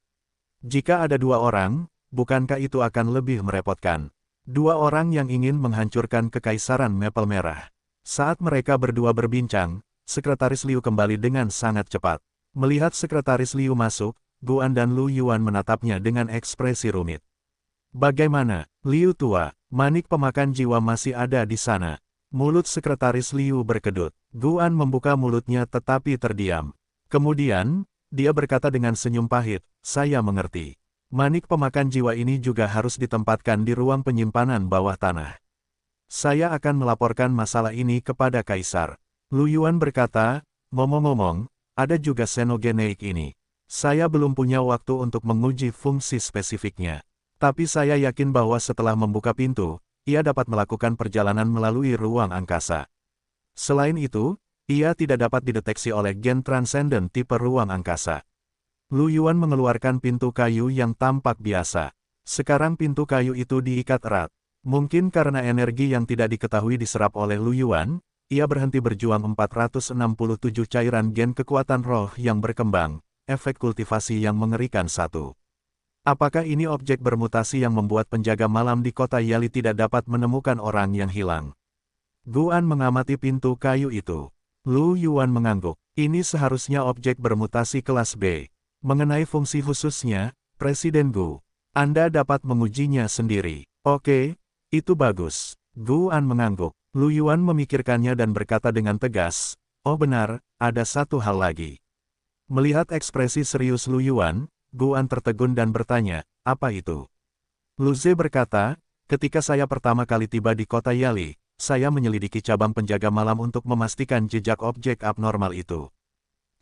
Jika ada dua orang, bukankah itu akan lebih merepotkan? Dua orang yang ingin menghancurkan kekaisaran Maple Merah. Saat mereka berdua berbincang, Sekretaris Liu kembali dengan sangat cepat. Melihat Sekretaris Liu masuk, Guan dan Lu Yuan menatapnya dengan ekspresi rumit. Bagaimana, Liu tua, manik pemakan jiwa masih ada di sana? Mulut Sekretaris Liu berkedut. Guan membuka mulutnya tetapi terdiam. Kemudian, dia berkata dengan senyum pahit, saya mengerti. Manik pemakan jiwa ini juga harus ditempatkan di ruang penyimpanan bawah tanah. Saya akan melaporkan masalah ini kepada Kaisar. Lu Yuan berkata, ngomong-ngomong, ada juga Xenogeneik ini. Saya belum punya waktu untuk menguji fungsi spesifiknya. Tapi saya yakin bahwa setelah membuka pintu, ia dapat melakukan perjalanan melalui ruang angkasa. Selain itu, ia tidak dapat dideteksi oleh gen transenden tipe ruang angkasa. Lu Yuan mengeluarkan pintu kayu yang tampak biasa. Sekarang pintu kayu itu diikat erat. Mungkin karena energi yang tidak diketahui diserap oleh Lu Yuan, ia berhenti berjuang 467 cairan gen kekuatan roh yang berkembang, efek kultivasi yang mengerikan satu. Apakah ini objek bermutasi yang membuat penjaga malam di kota Yali tidak dapat menemukan orang yang hilang? Guan mengamati pintu kayu itu. Lu Yuan mengangguk. Ini seharusnya objek bermutasi kelas B. Mengenai fungsi khususnya, Presiden Gu, Anda dapat mengujinya sendiri. Oke, itu bagus. Guan mengangguk. Lu Yuan memikirkannya dan berkata dengan tegas, oh benar, ada satu hal lagi. Melihat ekspresi serius Lu Yuan, Guan tertegun dan bertanya, apa itu? Lu Ze berkata, ketika saya pertama kali tiba di kota Yali, saya menyelidiki cabang penjaga malam untuk memastikan jejak objek abnormal itu.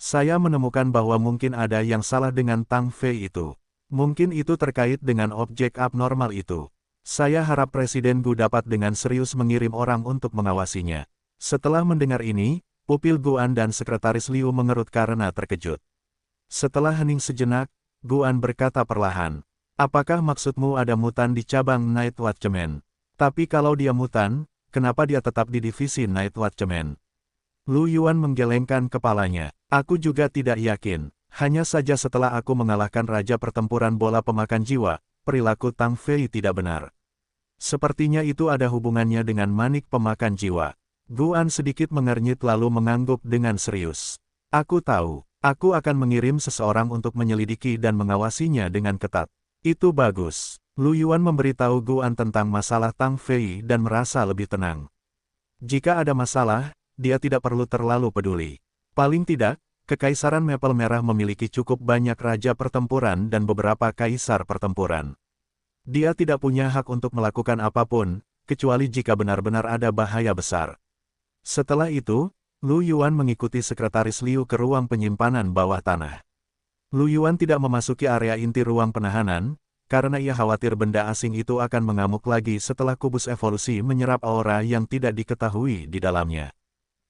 Saya menemukan bahwa mungkin ada yang salah dengan Tang Fei itu. Mungkin itu terkait dengan objek abnormal itu. Saya harap Presiden Gu dapat dengan serius mengirim orang untuk mengawasinya. Setelah mendengar ini, Pupil Guan dan Sekretaris Liu mengerut karena terkejut. Setelah hening sejenak, Guan berkata perlahan, apakah maksudmu ada mutan di cabang Night Watchman? Tapi kalau dia mutan, kenapa dia tetap di divisi Night Watchman? Lu Yuan menggelengkan kepalanya. Aku juga tidak yakin. Hanya saja setelah aku mengalahkan Raja Pertempuran Bola Pemakan Jiwa, perilaku Tang Fei tidak benar. Sepertinya itu ada hubungannya dengan manik pemakan jiwa. Guan sedikit mengernyit lalu mengangguk dengan serius. Aku tahu, aku akan mengirim seseorang untuk menyelidiki dan mengawasinya dengan ketat. Itu bagus. Lu Yuan memberitahu Guan tentang masalah Tang Fei dan merasa lebih tenang. Jika ada masalah, dia tidak perlu terlalu peduli. Paling tidak, Kekaisaran Maple Merah memiliki cukup banyak raja pertempuran dan beberapa kaisar pertempuran. Dia tidak punya hak untuk melakukan apapun, kecuali jika benar-benar ada bahaya besar. Setelah itu, Lu Yuan mengikuti Sekretaris Liu ke ruang penyimpanan bawah tanah. Lu Yuan tidak memasuki area inti ruang penahanan, karena ia khawatir benda asing itu akan mengamuk lagi setelah kubus evolusi menyerap aura yang tidak diketahui di dalamnya.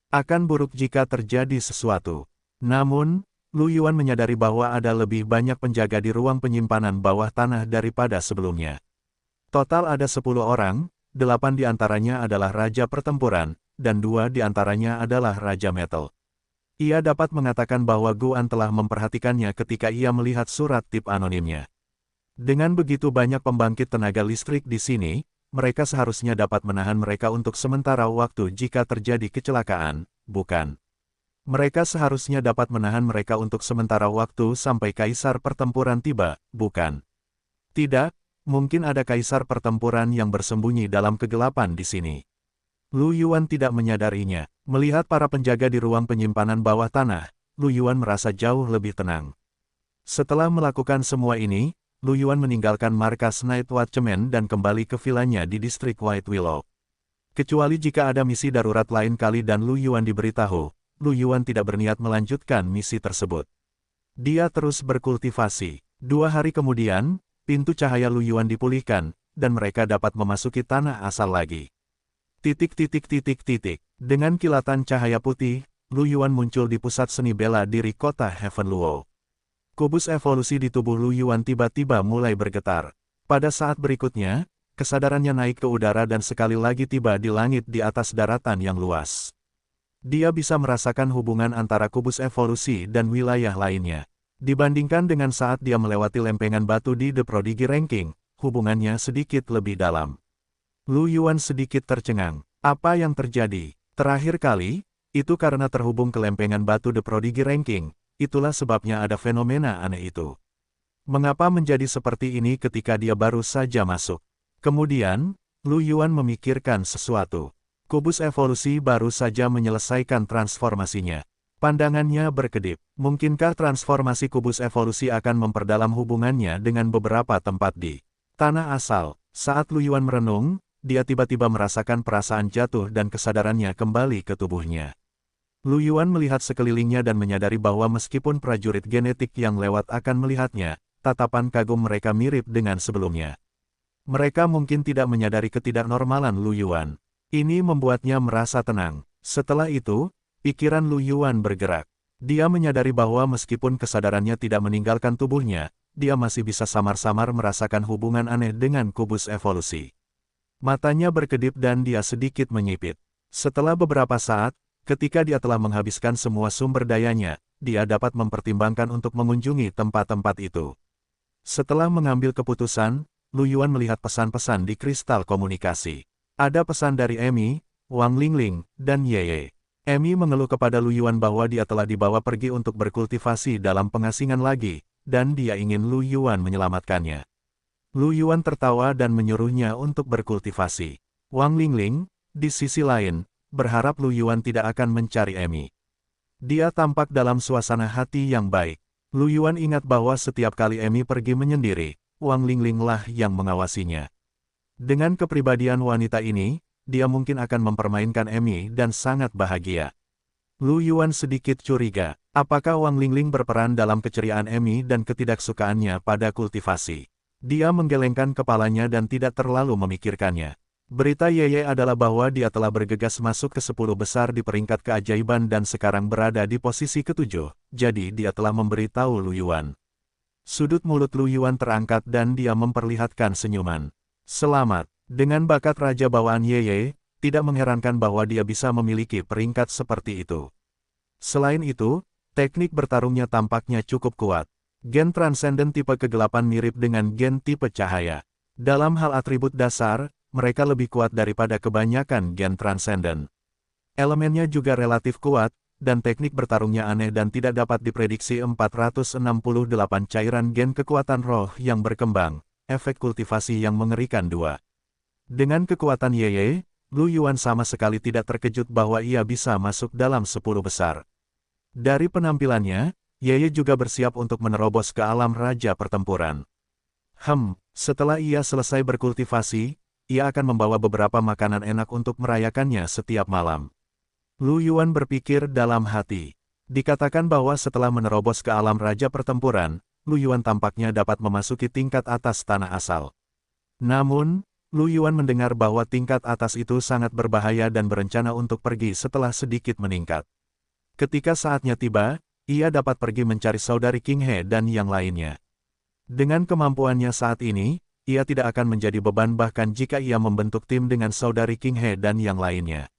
Akan buruk jika terjadi sesuatu. Namun, Lu Yuan menyadari bahwa ada lebih banyak penjaga di ruang penyimpanan bawah tanah daripada sebelumnya. Total ada 10 orang, 8 di antaranya adalah Raja Pertempuran, dan 2 di antaranya adalah Raja Metal. Ia dapat mengatakan bahwa Guan telah memperhatikannya ketika ia melihat surat tip anonimnya. Dengan begitu banyak pembangkit tenaga listrik di sini, mereka seharusnya dapat menahan mereka untuk sementara waktu jika terjadi kecelakaan, bukan? Mereka seharusnya dapat menahan mereka untuk sementara waktu sampai Kaisar Pertempuran tiba, bukan? Tidak, mungkin ada Kaisar Pertempuran yang bersembunyi dalam kegelapan di sini. Lu Yuan tidak menyadarinya. Melihat para penjaga di ruang penyimpanan bawah tanah, Lu Yuan merasa jauh lebih tenang. Setelah melakukan semua ini, Lu Yuan meninggalkan markas Night Watchman dan kembali ke vilanya di distrik White Willow. Kecuali jika ada misi darurat lain kali dan Lu Yuan diberitahu, Lu Yuan tidak berniat melanjutkan misi tersebut. Dia terus berkultivasi. 2 hari kemudian, pintu cahaya Lu Yuan dipulihkan, dan mereka dapat memasuki tanah asal lagi. Dengan kilatan cahaya putih, Lu Yuan muncul di pusat seni bela diri kota Heaven Luo. Kubus evolusi di tubuh Lu Yuan tiba-tiba mulai bergetar. Pada saat berikutnya, kesadarannya naik ke udara dan sekali lagi tiba di langit di atas daratan yang luas. Dia bisa merasakan hubungan antara kubus evolusi dan wilayah lainnya. Dibandingkan dengan saat dia melewati lempengan batu di The Prodigy Ranking, hubungannya sedikit lebih dalam. Lu Yuan sedikit tercengang. Apa yang terjadi? Terakhir kali, itu karena terhubung ke lempengan batu The Prodigy Ranking, itulah sebabnya ada fenomena aneh itu. Mengapa menjadi seperti ini ketika dia baru saja masuk? Kemudian, Lu Yuan memikirkan sesuatu. Kubus evolusi baru saja menyelesaikan transformasinya. Pandangannya berkedip. Mungkinkah transformasi kubus evolusi akan memperdalam hubungannya dengan beberapa tempat di tanah asal? Saat Lu Yuan merenung, dia tiba-tiba merasakan perasaan jatuh dan kesadarannya kembali ke tubuhnya. Lu Yuan melihat sekelilingnya dan menyadari bahwa meskipun prajurit genetik yang lewat akan melihatnya, tatapan kagum mereka mirip dengan sebelumnya. Mereka mungkin tidak menyadari ketidaknormalan Lu Yuan. Ini membuatnya merasa tenang. Setelah itu, pikiran Lu Yuan bergerak. Dia menyadari bahwa meskipun kesadarannya tidak meninggalkan tubuhnya, dia masih bisa samar-samar merasakan hubungan aneh dengan kubus evolusi. Matanya berkedip dan dia sedikit menyipit. Setelah beberapa saat, ketika dia telah menghabiskan semua sumber dayanya, dia dapat mempertimbangkan untuk mengunjungi tempat-tempat itu. Setelah mengambil keputusan, Lu Yuan melihat pesan-pesan di kristal komunikasi. Ada pesan dari Emi, Wang Lingling, dan Yeye. Emi mengeluh kepada Lu Yuan bahwa dia telah dibawa pergi untuk berkultivasi dalam pengasingan lagi, dan dia ingin Lu Yuan menyelamatkannya. Lu Yuan tertawa dan menyuruhnya untuk berkultivasi. Wang Lingling, di sisi lain, berharap Lu Yuan tidak akan mencari Emi. Dia tampak dalam suasana hati yang baik. Lu Yuan ingat bahwa setiap kali Emi pergi menyendiri, Wang Lingling lah yang mengawasinya. Dengan kepribadian wanita ini, dia mungkin akan mempermainkan Emi dan sangat bahagia. Lu Yuan sedikit curiga, apakah Wang Lingling berperan dalam keceriaan Emi dan ketidaksukaannya pada kultivasi. Dia menggelengkan kepalanya dan tidak terlalu memikirkannya. Berita Yeye adalah bahwa dia telah bergegas masuk ke 10 besar di peringkat keajaiban dan sekarang berada di posisi ke-7, jadi dia telah memberitahu Lu Yuan. Sudut mulut Lu Yuan terangkat dan dia memperlihatkan senyuman. Selamat, dengan bakat Raja Bawaan Yeye, tidak mengherankan bahwa dia bisa memiliki peringkat seperti itu. Selain itu, teknik bertarungnya tampaknya cukup kuat. Gen transenden tipe kegelapan mirip dengan gen tipe cahaya. Dalam hal atribut dasar, mereka lebih kuat daripada kebanyakan gen transenden. Elemennya juga relatif kuat, dan teknik bertarungnya aneh dan tidak dapat diprediksi. 468 cairan gen kekuatan roh yang berkembang, efek kultivasi yang mengerikan 2. Dengan kekuatan Yeye, Lu Yuan sama sekali tidak terkejut bahwa ia bisa masuk dalam 10 besar. Dari penampilannya, Yeye juga bersiap untuk menerobos ke alam raja pertempuran. Setelah ia selesai berkultivasi, ia akan membawa beberapa makanan enak untuk merayakannya setiap malam. Lu Yuan berpikir dalam hati. Dikatakan bahwa setelah menerobos ke alam raja pertempuran, Lu Yuan tampaknya dapat memasuki tingkat atas tanah asal. Namun, Lu Yuan mendengar bahwa tingkat atas itu sangat berbahaya dan berencana untuk pergi setelah sedikit meningkat. Ketika saatnya tiba, ia dapat pergi mencari saudari King He dan yang lainnya. Dengan kemampuannya saat ini, ia tidak akan menjadi beban bahkan jika ia membentuk tim dengan saudari King He dan yang lainnya.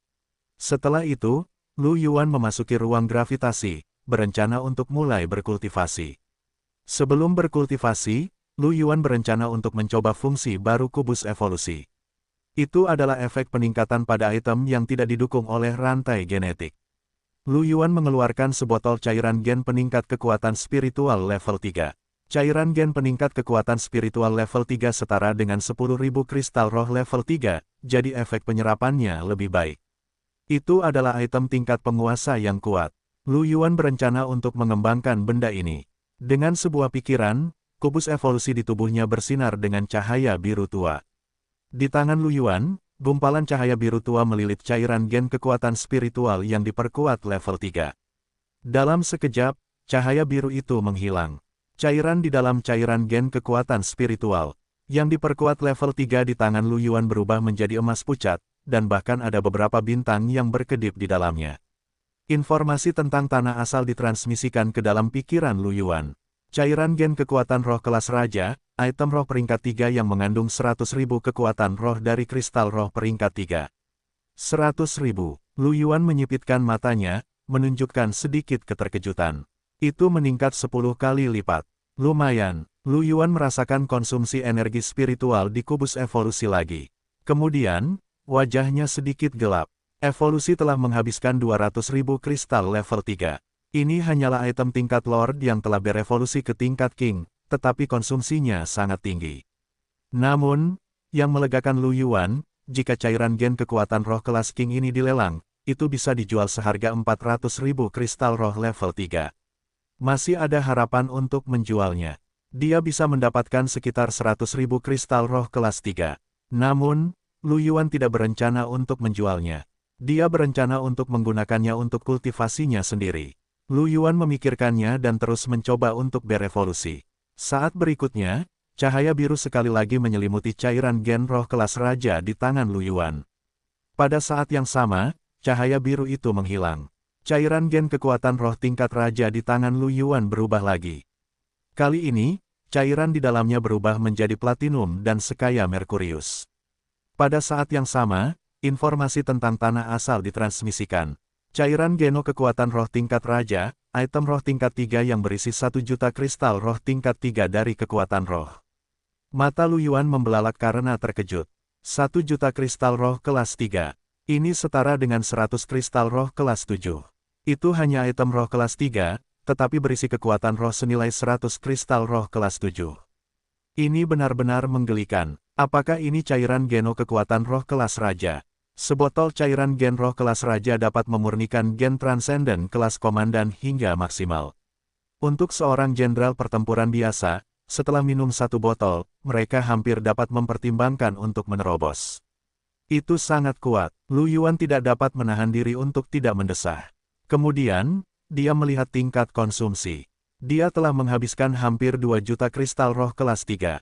Setelah itu, Lu Yuan memasuki ruang gravitasi, berencana untuk mulai berkultivasi. Sebelum berkultivasi, Lu Yuan berencana untuk mencoba fungsi baru kubus evolusi. Itu adalah efek peningkatan pada item yang tidak didukung oleh rantai genetik. Lu Yuan mengeluarkan sebotol cairan gen peningkat kekuatan spiritual level 3. Cairan gen peningkat kekuatan spiritual level 3 setara dengan 10.000 kristal roh level 3, jadi efek penyerapannya lebih baik. Itu adalah item tingkat penguasa yang kuat. Lu Yuan berencana untuk mengembangkan benda ini. Dengan sebuah pikiran, kubus evolusi di tubuhnya bersinar dengan cahaya biru tua. Di tangan Lu Yuan, gumpalan cahaya biru tua melilit cairan gen kekuatan spiritual yang diperkuat level 3. Dalam sekejap, cahaya biru itu menghilang. Cairan di dalam cairan gen kekuatan spiritual, yang diperkuat level 3 di tangan Lu Yuan berubah menjadi emas pucat, dan bahkan ada beberapa bintang yang berkedip di dalamnya. Informasi tentang tanah asal ditransmisikan ke dalam pikiran Lu Yuan. Cairan gen kekuatan roh kelas raja, item roh peringkat 3 yang mengandung 100.000 kekuatan roh dari kristal roh peringkat 3. 100.000. Lu Yuan menyipitkan matanya, menunjukkan sedikit keterkejutan. Itu meningkat 10 kali lipat. Lumayan, Lu Yuan merasakan konsumsi energi spiritual di kubus evolusi lagi. Kemudian, wajahnya sedikit gelap. Evolusi telah menghabiskan 200.000 kristal level 3. Ini hanyalah item tingkat Lord yang telah berevolusi ke tingkat King, tetapi konsumsinya sangat tinggi. Namun, yang melegakan Lu Yuan, jika cairan gen kekuatan roh kelas King ini dilelang, itu bisa dijual seharga 400.000 kristal roh level 3. Masih ada harapan untuk menjualnya. Dia bisa mendapatkan sekitar 100.000 kristal roh kelas 3. Namun, Lu Yuan tidak berencana untuk menjualnya. Dia berencana untuk menggunakannya untuk kultivasinya sendiri. Lu Yuan memikirkannya dan terus mencoba untuk berevolusi. Saat berikutnya, cahaya biru sekali lagi menyelimuti cairan gen roh kelas raja di tangan Lu Yuan. Pada saat yang sama, cahaya biru itu menghilang. Cairan gen kekuatan roh tingkat raja di tangan Lu Yuan berubah lagi. Kali ini, cairan di dalamnya berubah menjadi platinum dan sekaya Merkurius. Pada saat yang sama, informasi tentang tanah asal ditransmisikan. Cairan geno kekuatan roh tingkat raja, item roh tingkat 3 yang berisi 1 juta kristal roh tingkat 3 dari kekuatan roh. Mata Lu Yuan membelalak karena terkejut. 1 juta kristal roh kelas 3. Ini setara dengan 100 kristal roh kelas 7. Itu hanya item roh kelas 3, tetapi berisi kekuatan roh senilai 100 kristal roh kelas 7. Ini benar-benar menggelikan. Apakah ini cairan geno kekuatan roh kelas raja? Sebotol cairan gen roh kelas raja dapat memurnikan gen transenden kelas komandan hingga maksimal. Untuk seorang jenderal pertempuran biasa, setelah minum 1 botol, mereka hampir dapat mempertimbangkan untuk menerobos. Itu sangat kuat. Lu Yuan tidak dapat menahan diri untuk tidak mendesah. Kemudian, dia melihat tingkat konsumsi. Dia telah menghabiskan hampir 2 juta kristal roh kelas 3.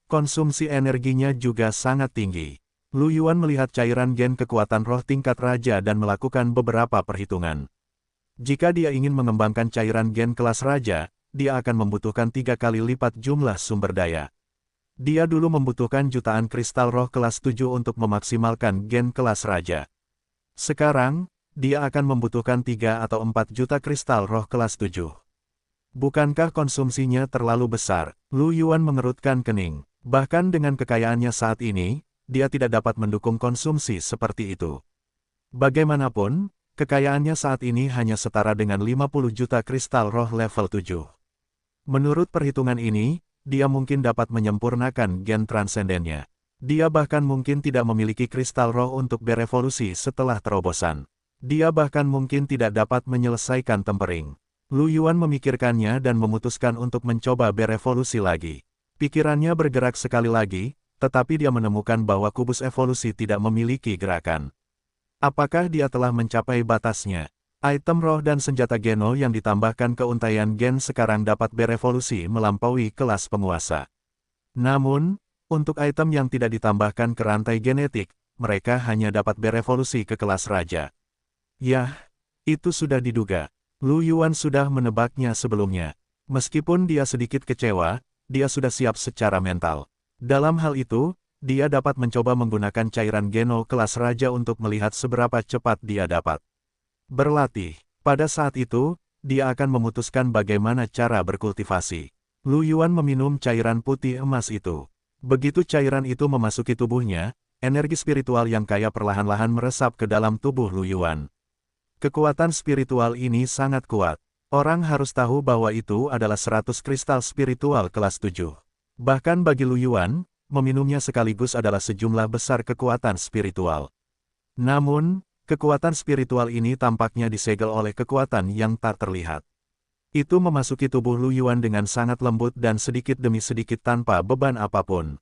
Konsumsi energinya juga sangat tinggi. Lu Yuan melihat cairan gen kekuatan roh tingkat raja dan melakukan beberapa perhitungan. Jika dia ingin mengembangkan cairan gen kelas raja, dia akan membutuhkan 3 kali lipat jumlah sumber daya. Dia dulu membutuhkan jutaan kristal roh kelas 7 untuk memaksimalkan gen kelas raja. Sekarang, dia akan membutuhkan 3 atau 4 juta kristal roh kelas 7. Bukankah konsumsinya terlalu besar? Lu Yuan mengerutkan kening. Bahkan dengan kekayaannya saat ini, dia tidak dapat mendukung konsumsi seperti itu. Bagaimanapun, kekayaannya saat ini hanya setara dengan 50 juta kristal roh level 7. Menurut perhitungan ini, dia mungkin dapat menyempurnakan gen transendennya. Dia bahkan mungkin tidak memiliki kristal roh untuk berevolusi setelah terobosan. Dia bahkan mungkin tidak dapat menyelesaikan tempering. Lu Yuan memikirkannya dan memutuskan untuk mencoba berevolusi lagi. Pikirannya bergerak sekali lagi, tetapi dia menemukan bahwa kubus evolusi tidak memiliki gerakan. Apakah dia telah mencapai batasnya? Item roh dan senjata geno yang ditambahkan keuntayan gen sekarang dapat berevolusi melampaui kelas penguasa. Namun, untuk item yang tidak ditambahkan ke rantai genetik, mereka hanya dapat berevolusi ke kelas raja. Yah, itu sudah diduga. Lu Yuan sudah menebaknya sebelumnya. Meskipun dia sedikit kecewa, dia sudah siap secara mental. Dalam hal itu, dia dapat mencoba menggunakan cairan geno kelas raja untuk melihat seberapa cepat dia dapat berlatih. Pada saat itu, dia akan memutuskan bagaimana cara berkultivasi. Lu Yuan meminum cairan putih emas itu. Begitu cairan itu memasuki tubuhnya, energi spiritual yang kaya perlahan-lahan meresap ke dalam tubuh Lu Yuan. Kekuatan spiritual ini sangat kuat. Orang harus tahu bahwa itu adalah 100 kristal spiritual kelas 7. Bahkan bagi Lu Yuan, meminumnya sekaligus adalah sejumlah besar kekuatan spiritual. Namun, kekuatan spiritual ini tampaknya disegel oleh kekuatan yang tak terlihat. Itu memasuki tubuh Lu Yuan dengan sangat lembut dan sedikit demi sedikit tanpa beban apapun.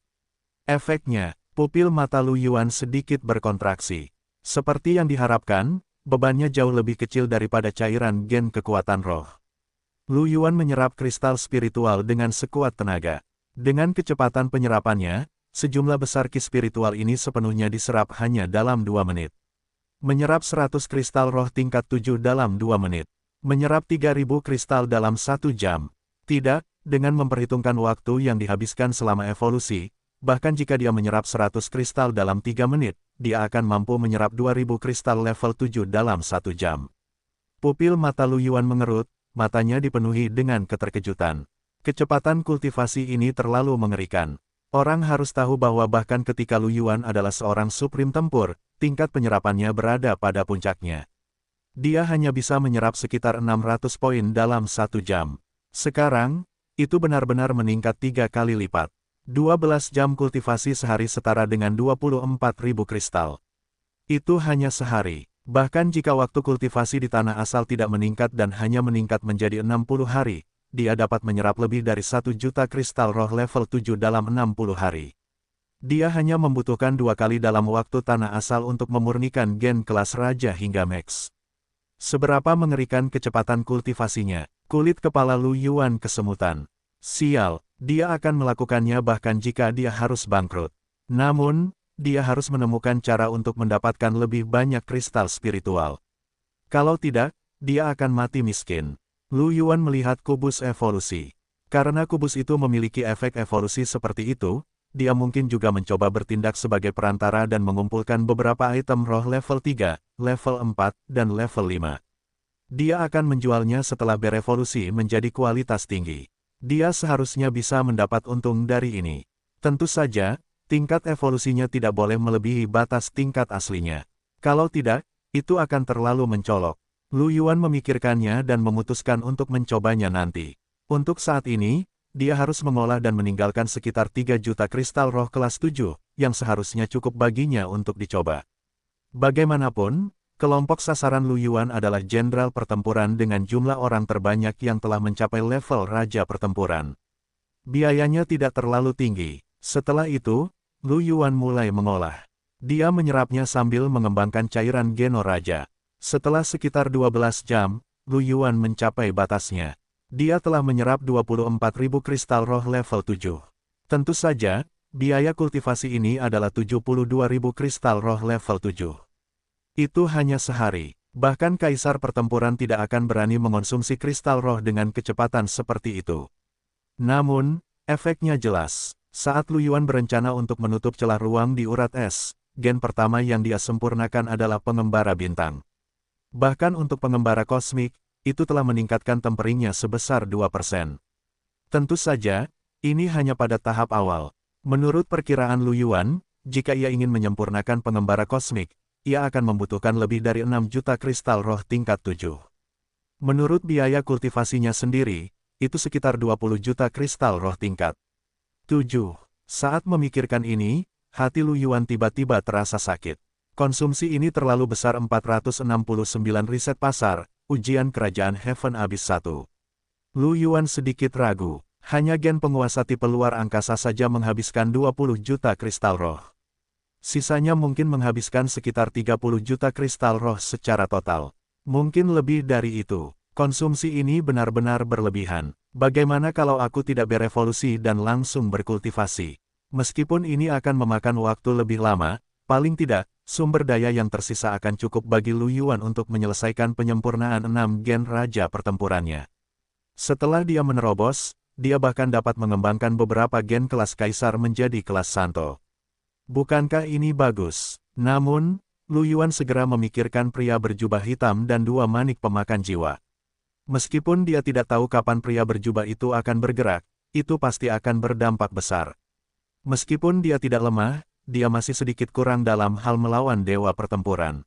Efeknya, pupil mata Lu Yuan sedikit berkontraksi. Seperti yang diharapkan, bebannya jauh lebih kecil daripada cairan gen kekuatan roh. Lu Yuan menyerap kristal spiritual dengan sekuat tenaga. Dengan kecepatan penyerapannya, sejumlah besar ki spiritual ini sepenuhnya diserap hanya dalam 2 menit. Menyerap 100 kristal roh tingkat 7 dalam 2 menit. Menyerap 3000 kristal dalam 1 jam. Tidak, dengan memperhitungkan waktu yang dihabiskan selama evolusi, bahkan jika dia menyerap 100 kristal dalam 3 menit, dia akan mampu menyerap 2000 kristal level 7 dalam 1 jam. Pupil mata Lu Yuan mengerut, matanya dipenuhi dengan keterkejutan. Kecepatan kultivasi ini terlalu mengerikan. Orang harus tahu bahwa bahkan ketika Lu Yuan adalah seorang suprim tempur, tingkat penyerapannya berada pada puncaknya. Dia hanya bisa menyerap sekitar 600 poin dalam 1 jam. Sekarang, itu benar-benar meningkat 3 kali lipat. 12 jam kultivasi sehari setara dengan 24.000 kristal. Itu hanya sehari. Bahkan jika waktu kultivasi di tanah asal tidak meningkat dan hanya meningkat menjadi 60 hari, dia dapat menyerap lebih dari 1 juta kristal roh level 7 dalam 60 hari. Dia hanya membutuhkan 2 kali dalam waktu tanah asal untuk memurnikan gen kelas raja hingga max. Seberapa mengerikan kecepatan kultivasinya, kulit kepala Lu Yuan kesemutan. Sial, dia akan melakukannya bahkan jika dia harus bangkrut. Namun, dia harus menemukan cara untuk mendapatkan lebih banyak kristal spiritual. Kalau tidak, dia akan mati miskin. Lu Yuan melihat kubus evolusi. Karena kubus itu memiliki efek evolusi seperti itu, dia mungkin juga mencoba bertindak sebagai perantara dan mengumpulkan beberapa item roh level 3, level 4, dan level 5. Dia akan menjualnya setelah berevolusi menjadi kualitas tinggi. Dia seharusnya bisa mendapat untung dari ini. Tentu saja, tingkat evolusinya tidak boleh melebihi batas tingkat aslinya. Kalau tidak, itu akan terlalu mencolok. Lu Yuan memikirkannya dan memutuskan untuk mencobanya nanti. Untuk saat ini, dia harus mengolah dan meninggalkan sekitar 3 juta kristal roh kelas 7, yang seharusnya cukup baginya untuk dicoba. Bagaimanapun, kelompok sasaran Lu Yuan adalah jenderal pertempuran dengan jumlah orang terbanyak yang telah mencapai level raja pertempuran. Biayanya tidak terlalu tinggi. Setelah itu, Lu Yuan mulai mengolah. Dia menyerapnya sambil mengembangkan cairan geno raja. Setelah sekitar 12 jam, Lu Yuan mencapai batasnya. Dia telah menyerap 24.000 kristal roh level 7. Tentu saja, Biaya kultivasi ini adalah 72.000 kristal roh level 7. Itu hanya sehari. Bahkan Kaisar Pertempuran tidak akan berani mengonsumsi kristal roh dengan kecepatan seperti itu. Namun, efeknya jelas. Saat Lu Yuan berencana untuk menutup celah ruang di urat es, gen pertama yang dia sempurnakan adalah pengembara bintang. Bahkan untuk pengembara kosmik, itu telah meningkatkan temperingnya sebesar 2%. Tentu saja, ini hanya pada tahap awal. Menurut perkiraan Lu Yuan, jika ia ingin menyempurnakan pengembara kosmik, ia akan membutuhkan lebih dari 6 juta kristal roh tingkat 7. Menurut biaya kultivasinya sendiri, itu sekitar 20 juta kristal roh tingkat 7. Saat memikirkan ini, hati Lu Yuan tiba-tiba terasa sakit. Konsumsi ini terlalu besar. 469 riset pasar, ujian kerajaan Heaven Abyss 1. Lu Yuan sedikit ragu, hanya gen penguasa tipe luar angkasa saja menghabiskan 20 juta kristal roh. Sisanya mungkin menghabiskan sekitar 30 juta kristal roh secara total. Mungkin lebih dari itu. Konsumsi ini benar-benar berlebihan. Bagaimana kalau aku tidak berevolusi dan langsung berkultivasi? Meskipun ini akan memakan waktu lebih lama, paling tidak, sumber daya yang tersisa akan cukup bagi Lu Yuan untuk menyelesaikan penyempurnaan 6 gen raja pertempurannya. Setelah dia menerobos, dia bahkan dapat mengembangkan beberapa gen kelas kaisar menjadi kelas santo. Bukankah ini bagus? Namun, Lu Yuan segera memikirkan pria berjubah hitam dan 2 manik pemakan jiwa. Meskipun dia tidak tahu kapan pria berjubah itu akan bergerak, itu pasti akan berdampak besar. Meskipun dia tidak lemah, dia masih sedikit kurang dalam hal melawan dewa pertempuran.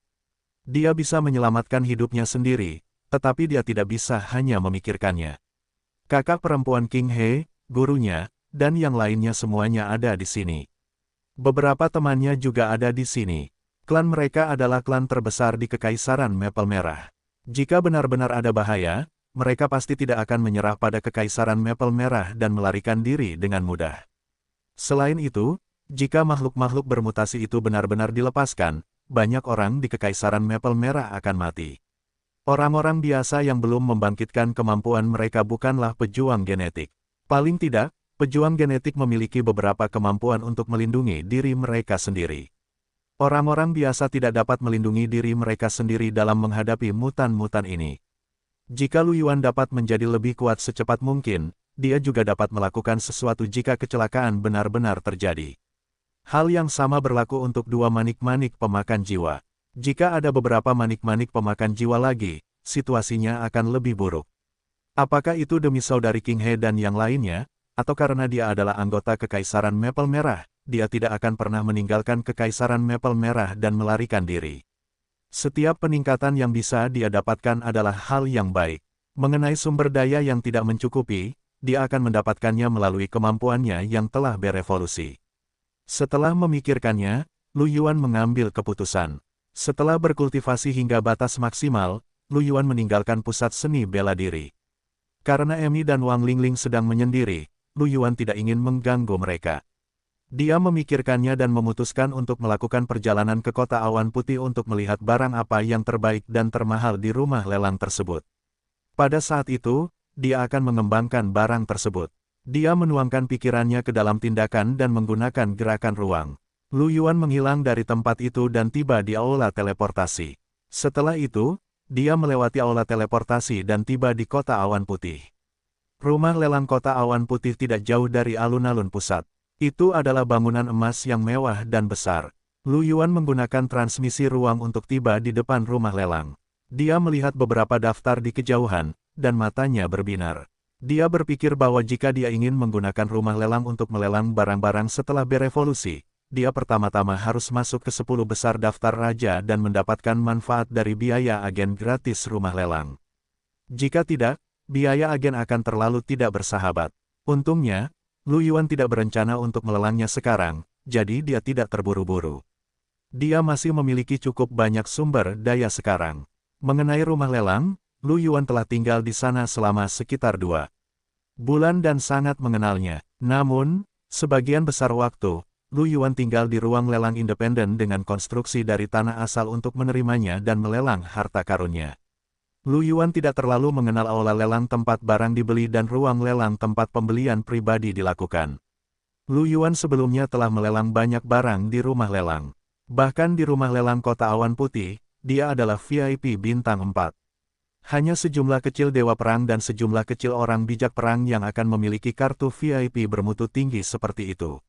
Dia bisa menyelamatkan hidupnya sendiri, tetapi dia tidak bisa hanya memikirkannya. Kakak perempuan King He, gurunya, dan yang lainnya semuanya ada di sini. Beberapa temannya juga ada di sini. Klan mereka adalah klan terbesar di Kekaisaran Maple Merah. Jika benar-benar ada bahaya, mereka pasti tidak akan menyerah pada Kekaisaran Maple Merah dan melarikan diri dengan mudah. Selain itu, jika makhluk-makhluk bermutasi itu benar-benar dilepaskan, banyak orang di Kekaisaran Maple Merah akan mati. Orang-orang biasa yang belum membangkitkan kemampuan mereka bukanlah pejuang genetik. Paling tidak, pejuang genetik memiliki beberapa kemampuan untuk melindungi diri mereka sendiri. Orang-orang biasa tidak dapat melindungi diri mereka sendiri dalam menghadapi mutan-mutan ini. Jika Lu Yuan dapat menjadi lebih kuat secepat mungkin, dia juga dapat melakukan sesuatu jika kecelakaan benar-benar terjadi. Hal yang sama berlaku untuk 2 manik-manik pemakan jiwa. Jika ada beberapa manik-manik pemakan jiwa lagi, situasinya akan lebih buruk. Apakah itu demi saudari King He dan yang lainnya? Atau karena dia adalah anggota Kekaisaran Maple Merah, dia tidak akan pernah meninggalkan Kekaisaran Maple Merah dan melarikan diri. Setiap peningkatan yang bisa dia dapatkan adalah hal yang baik. Mengenai sumber daya yang tidak mencukupi, dia akan mendapatkannya melalui kemampuannya yang telah berevolusi. Setelah memikirkannya, Lu Yuan mengambil keputusan. Setelah berkultivasi hingga batas maksimal, Lu Yuan meninggalkan pusat seni bela diri. Karena Emi dan Wang Lingling sedang menyendiri, Lu Yuan tidak ingin mengganggu mereka. Dia memikirkannya dan memutuskan untuk melakukan perjalanan ke kota awan putih untuk melihat barang apa yang terbaik dan termahal di rumah lelang tersebut. Pada saat itu, dia akan mengembangkan barang tersebut. Dia menuangkan pikirannya ke dalam tindakan dan menggunakan gerakan ruang. Lu Yuan menghilang dari tempat itu dan tiba di aula teleportasi. Setelah itu, dia melewati aula teleportasi dan tiba di kota awan putih. Rumah lelang kota awan putih tidak jauh dari alun-alun pusat. Itu adalah bangunan emas yang mewah dan besar. Lu Yuan menggunakan transmisi ruang untuk tiba di depan rumah lelang. Dia melihat beberapa daftar di kejauhan, dan matanya berbinar. Dia berpikir bahwa jika dia ingin menggunakan rumah lelang untuk melelang barang-barang setelah berevolusi, dia pertama-tama harus masuk ke 10 besar daftar raja dan mendapatkan manfaat dari biaya agen gratis rumah lelang. Jika tidak, biaya agen akan terlalu tidak bersahabat. Untungnya, Lu Yuan tidak berencana untuk melelangnya sekarang, jadi dia tidak terburu-buru. Dia masih memiliki cukup banyak sumber daya sekarang. Mengenai rumah lelang, Lu Yuan telah tinggal di sana selama sekitar 2 bulan dan sangat mengenalnya. Namun, sebagian besar waktu, Lu Yuan tinggal di ruang lelang independen dengan konstruksi dari tanah asal untuk menerimanya dan melelang harta karunnya. Lu Yuan tidak terlalu mengenal aula lelang tempat barang dibeli dan ruang lelang tempat pembelian pribadi dilakukan. Lu Yuan sebelumnya telah melelang banyak barang di rumah lelang. Bahkan di rumah lelang kota awan putih, dia adalah VIP bintang 4. Hanya sejumlah kecil dewa perang dan sejumlah kecil orang bijak perang yang akan memiliki kartu VIP bermutu tinggi seperti itu.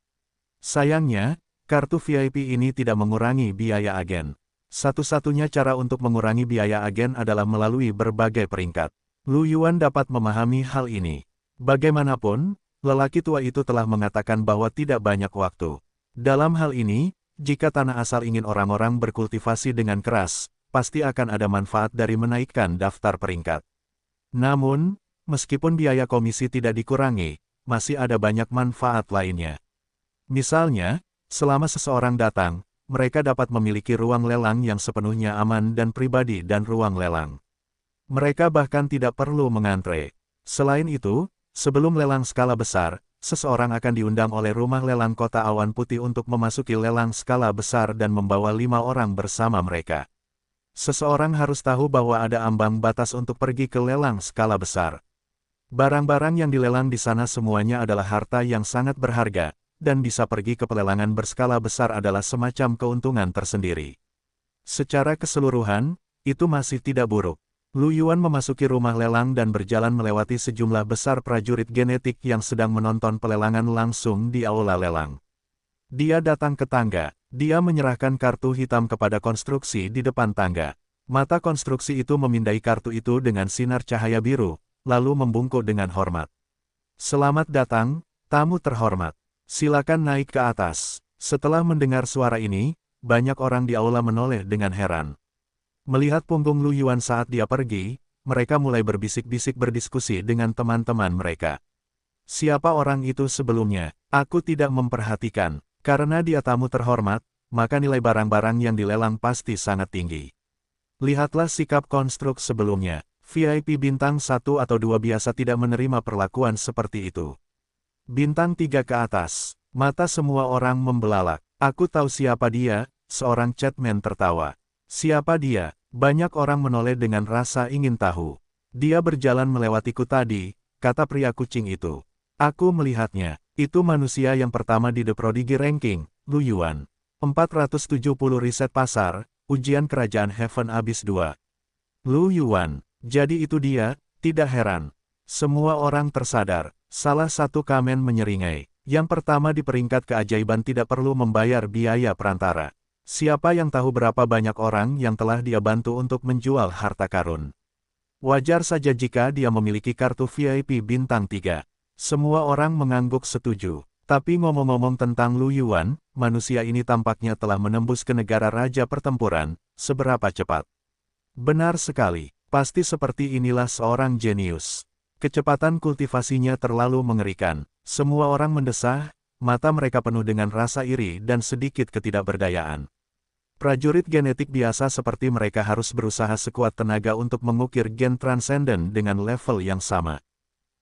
Sayangnya, kartu VIP ini tidak mengurangi biaya agen. Satu-satunya cara untuk mengurangi biaya agen adalah melalui berbagai peringkat. Lu Yuan dapat memahami hal ini. Bagaimanapun, lelaki tua itu telah mengatakan bahwa tidak banyak waktu. Dalam hal ini, jika tanah asal ingin orang-orang berkultivasi dengan keras, pasti akan ada manfaat dari menaikkan daftar peringkat. Namun, meskipun biaya komisi tidak dikurangi, masih ada banyak manfaat lainnya. Misalnya, selama seseorang datang, mereka dapat memiliki ruang lelang yang sepenuhnya aman dan pribadi dan ruang lelang. Mereka bahkan tidak perlu mengantre. Selain itu, sebelum lelang skala besar, seseorang akan diundang oleh rumah lelang kota awan putih untuk memasuki lelang skala besar dan membawa 5 orang bersama mereka. Seseorang harus tahu bahwa ada ambang batas untuk pergi ke lelang skala besar. Barang-barang yang dilelang di sana semuanya adalah harta yang sangat berharga, dan bisa pergi ke pelelangan berskala besar adalah semacam keuntungan tersendiri. Secara keseluruhan, itu masih tidak buruk. Lu Yuan memasuki rumah lelang dan berjalan melewati sejumlah besar prajurit genetik yang sedang menonton pelelangan langsung di aula lelang. Dia datang ke tangga, dia menyerahkan kartu hitam kepada konstruksi di depan tangga. Mata konstruksi itu memindai kartu itu dengan sinar cahaya biru, lalu membungkuk dengan hormat. "Selamat datang, tamu terhormat. Silakan naik ke atas." Setelah mendengar suara ini, banyak orang di aula menoleh dengan heran. Melihat punggung Lu Yuan saat dia pergi, mereka mulai berbisik-bisik berdiskusi dengan teman-teman mereka. Siapa orang itu sebelumnya? Aku tidak memperhatikan. Karena dia tamu terhormat, maka nilai barang-barang yang dilelang pasti sangat tinggi. Lihatlah sikap konstruk sebelumnya. VIP bintang 1 atau 2 biasa tidak menerima perlakuan seperti itu. Bintang 3 ke atas. Mata semua orang membelalak. Aku tahu siapa dia, seorang chatman tertawa. Siapa dia? Banyak orang menoleh dengan rasa ingin tahu. Dia berjalan melewatiku tadi, kata pria kucing itu. Aku melihatnya. Itu manusia yang pertama di The Prodigy Ranking, Lu Yuan. 470 riset pasar, ujian kerajaan Heaven Abyss 2. Lu Yuan. Jadi itu dia, tidak heran. Semua orang tersadar. Salah satu kamen menyeringai. Yang pertama di peringkat keajaiban tidak perlu membayar biaya perantara. Siapa yang tahu berapa banyak orang yang telah dia bantu untuk menjual harta karun. Wajar saja jika dia memiliki kartu VIP bintang 3. Semua orang mengangguk setuju. Tapi ngomong-ngomong tentang Lu Yuan, manusia ini tampaknya telah menembus ke negara raja pertempuran, seberapa cepat. Benar sekali, pasti seperti inilah seorang jenius. Kecepatan kultivasinya terlalu mengerikan. Semua orang mendesah, mata mereka penuh dengan rasa iri dan sedikit ketidakberdayaan. Prajurit genetik biasa seperti mereka harus berusaha sekuat tenaga untuk mengukir gen transenden dengan level yang sama.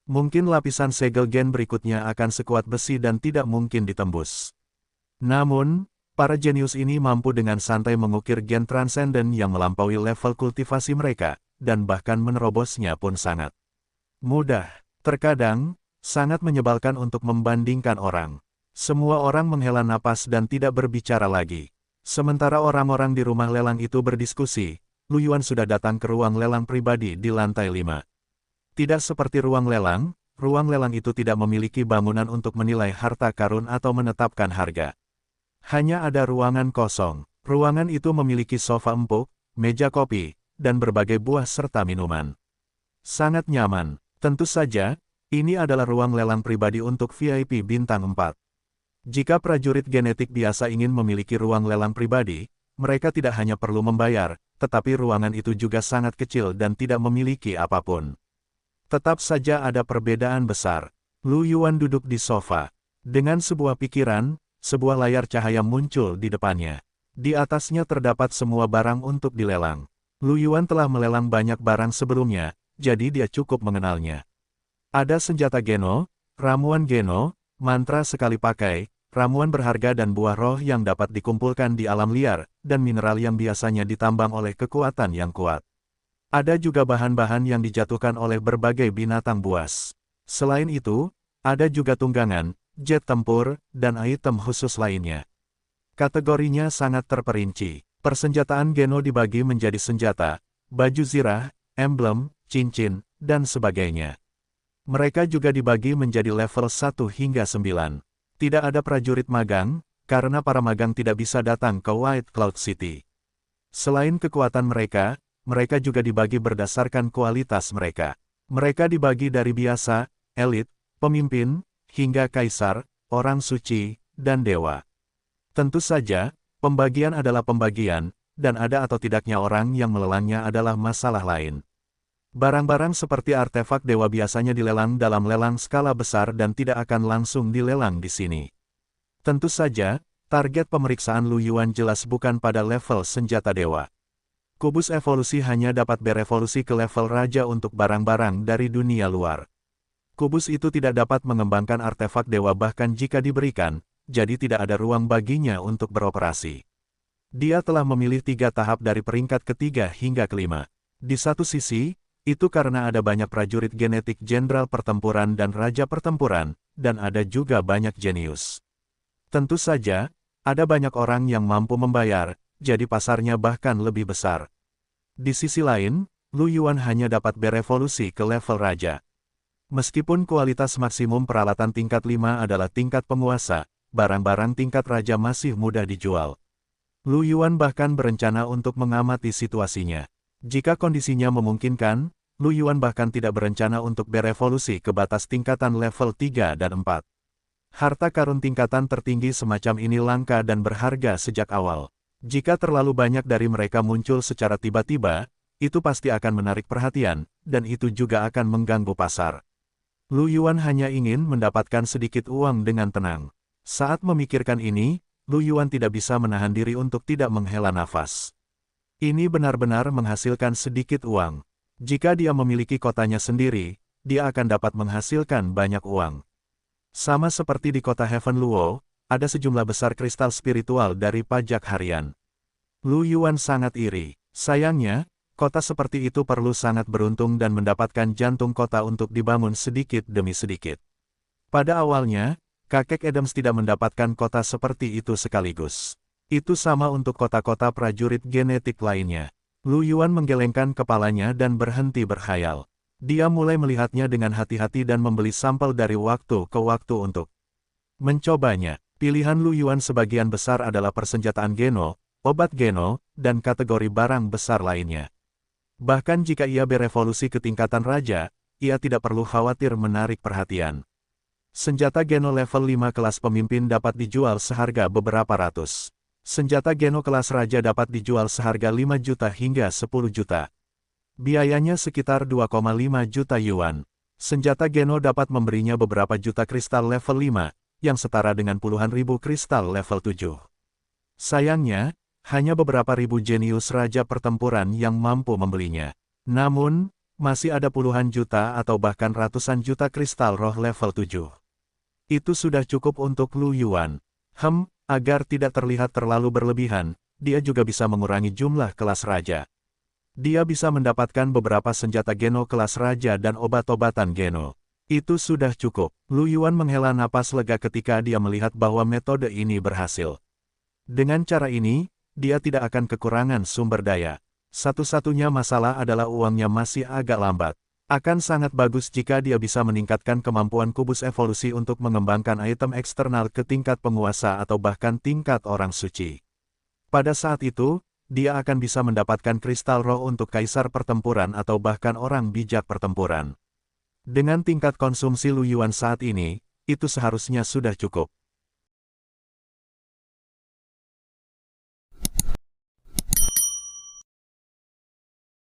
Mungkin lapisan segel gen berikutnya akan sekuat besi dan tidak mungkin ditembus. Namun, para jenius ini mampu dengan santai mengukir gen transenden yang melampaui level kultivasi mereka, dan bahkan menerobosnya pun sangat mudah. Terkadang, sangat menyebalkan untuk membandingkan orang. Semua orang menghela napas dan tidak berbicara lagi. Sementara orang-orang di rumah lelang itu berdiskusi, Lu Yuan sudah datang ke ruang lelang pribadi di lantai 5. Tidak seperti ruang lelang itu tidak memiliki bangunan untuk menilai harta karun atau menetapkan harga. Hanya ada ruangan kosong. Ruangan itu memiliki sofa empuk, meja kopi, dan berbagai buah serta minuman. Sangat nyaman. Tentu saja, ini adalah ruang lelang pribadi untuk VIP bintang 4. Jika prajurit genetik biasa ingin memiliki ruang lelang pribadi, mereka tidak hanya perlu membayar, tetapi ruangan itu juga sangat kecil dan tidak memiliki apapun. Tetap saja ada perbedaan besar. Lu Yuan duduk di sofa. Dengan sebuah pikiran, sebuah layar cahaya muncul di depannya. Di atasnya terdapat semua barang untuk dilelang. Lu Yuan telah melelang banyak barang sebelumnya, jadi dia cukup mengenalnya. Ada senjata Geno, ramuan Geno, mantra sekali pakai, ramuan berharga dan buah roh yang dapat dikumpulkan di alam liar, dan mineral yang biasanya ditambang oleh kekuatan yang kuat. Ada juga bahan-bahan yang dijatuhkan oleh berbagai binatang buas. Selain itu, ada juga tunggangan, jet tempur, dan item khusus lainnya. Kategorinya sangat terperinci. Persenjataan Geno dibagi menjadi senjata, baju zirah, emblem, cincin, dan sebagainya. Mereka juga dibagi menjadi level 1 hingga 9. Tidak ada prajurit magang, karena para magang tidak bisa datang ke White Cloud City. Selain kekuatan mereka, mereka juga dibagi berdasarkan kualitas mereka. Mereka dibagi dari biasa, elit, pemimpin, hingga kaisar, orang suci, dan dewa. Tentu saja, pembagian adalah pembagian, dan ada atau tidaknya orang yang melelangnya adalah masalah lain. Barang-barang seperti artefak dewa biasanya dilelang dalam lelang skala besar dan tidak akan langsung dilelang di sini. Tentu saja, target pemeriksaan Lu Yuan jelas bukan pada level senjata dewa. Kubus evolusi hanya dapat berevolusi ke level raja untuk barang-barang dari dunia luar. Kubus itu tidak dapat mengembangkan artefak dewa bahkan jika diberikan, jadi tidak ada ruang baginya untuk beroperasi. Dia telah memilih 3 tahap dari peringkat ketiga hingga kelima. Di satu sisi, itu karena ada banyak prajurit genetik jenderal pertempuran dan raja pertempuran, dan ada juga banyak jenius. Tentu saja, ada banyak orang yang mampu membayar, jadi pasarnya bahkan lebih besar. Di sisi lain, Lu Yuan hanya dapat berevolusi ke level raja. Meskipun kualitas maksimum peralatan tingkat 5 adalah tingkat penguasa, barang-barang tingkat raja masih mudah dijual. Lu Yuan bahkan berencana untuk mengamati situasinya. Jika kondisinya memungkinkan, Lu Yuan bahkan tidak berencana untuk berevolusi ke batas tingkatan level 3 dan 4. Harta karun tingkatan tertinggi semacam ini langka dan berharga sejak awal. Jika terlalu banyak dari mereka muncul secara tiba-tiba, itu pasti akan menarik perhatian, dan itu juga akan mengganggu pasar. Lu Yuan hanya ingin mendapatkan sedikit uang dengan tenang. Saat memikirkan ini, Lu Yuan tidak bisa menahan diri untuk tidak menghela nafas. Ini benar-benar menghasilkan sedikit uang. Jika dia memiliki kotanya sendiri, dia akan dapat menghasilkan banyak uang. Sama seperti di kota Heaven Luo, ada sejumlah besar kristal spiritual dari pajak harian. Lu Yuan sangat iri. Sayangnya, kota seperti itu perlu sangat beruntung dan mendapatkan jantung kota untuk dibangun sedikit demi sedikit. Pada awalnya, kakek Adams tidak mendapatkan kota seperti itu sekaligus. Itu sama untuk kota-kota prajurit genetik lainnya. Lu Yuan menggelengkan kepalanya dan berhenti berkhayal. Dia mulai melihatnya dengan hati-hati dan membeli sampel dari waktu ke waktu untuk mencobanya. Pilihan Lu Yuan sebagian besar adalah persenjataan Geno, obat Geno, dan kategori barang besar lainnya. Bahkan jika ia berevolusi ke tingkatan raja, ia tidak perlu khawatir menarik perhatian. Senjata Geno level 5 kelas pemimpin dapat dijual seharga beberapa ratus. Senjata Geno kelas raja dapat dijual seharga 5 juta hingga 10 juta. Biayanya sekitar 2,5 juta yuan. Senjata Geno dapat memberinya beberapa juta kristal level 5, yang setara dengan puluhan ribu kristal level 7. Sayangnya, hanya beberapa ribu jenius raja pertempuran yang mampu membelinya. Namun, masih ada puluhan juta atau bahkan ratusan juta kristal roh level 7. Itu sudah cukup untuk Lu Yuan. Agar tidak terlihat terlalu berlebihan, dia juga bisa mengurangi jumlah kelas raja. Dia bisa mendapatkan beberapa senjata Geno kelas raja dan obat-obatan Geno. Itu sudah cukup. Lu Yuan menghela napas lega ketika dia melihat bahwa metode ini berhasil. Dengan cara ini, dia tidak akan kekurangan sumber daya. Satu-satunya masalah adalah uangnya masih agak lambat. Akan sangat bagus jika dia bisa meningkatkan kemampuan kubus evolusi untuk mengembangkan item eksternal ke tingkat penguasa atau bahkan tingkat orang suci. Pada saat itu, dia akan bisa mendapatkan kristal roh untuk kaisar pertempuran atau bahkan orang bijak pertempuran. Dengan tingkat konsumsi Lu Yuan saat ini, itu seharusnya sudah cukup.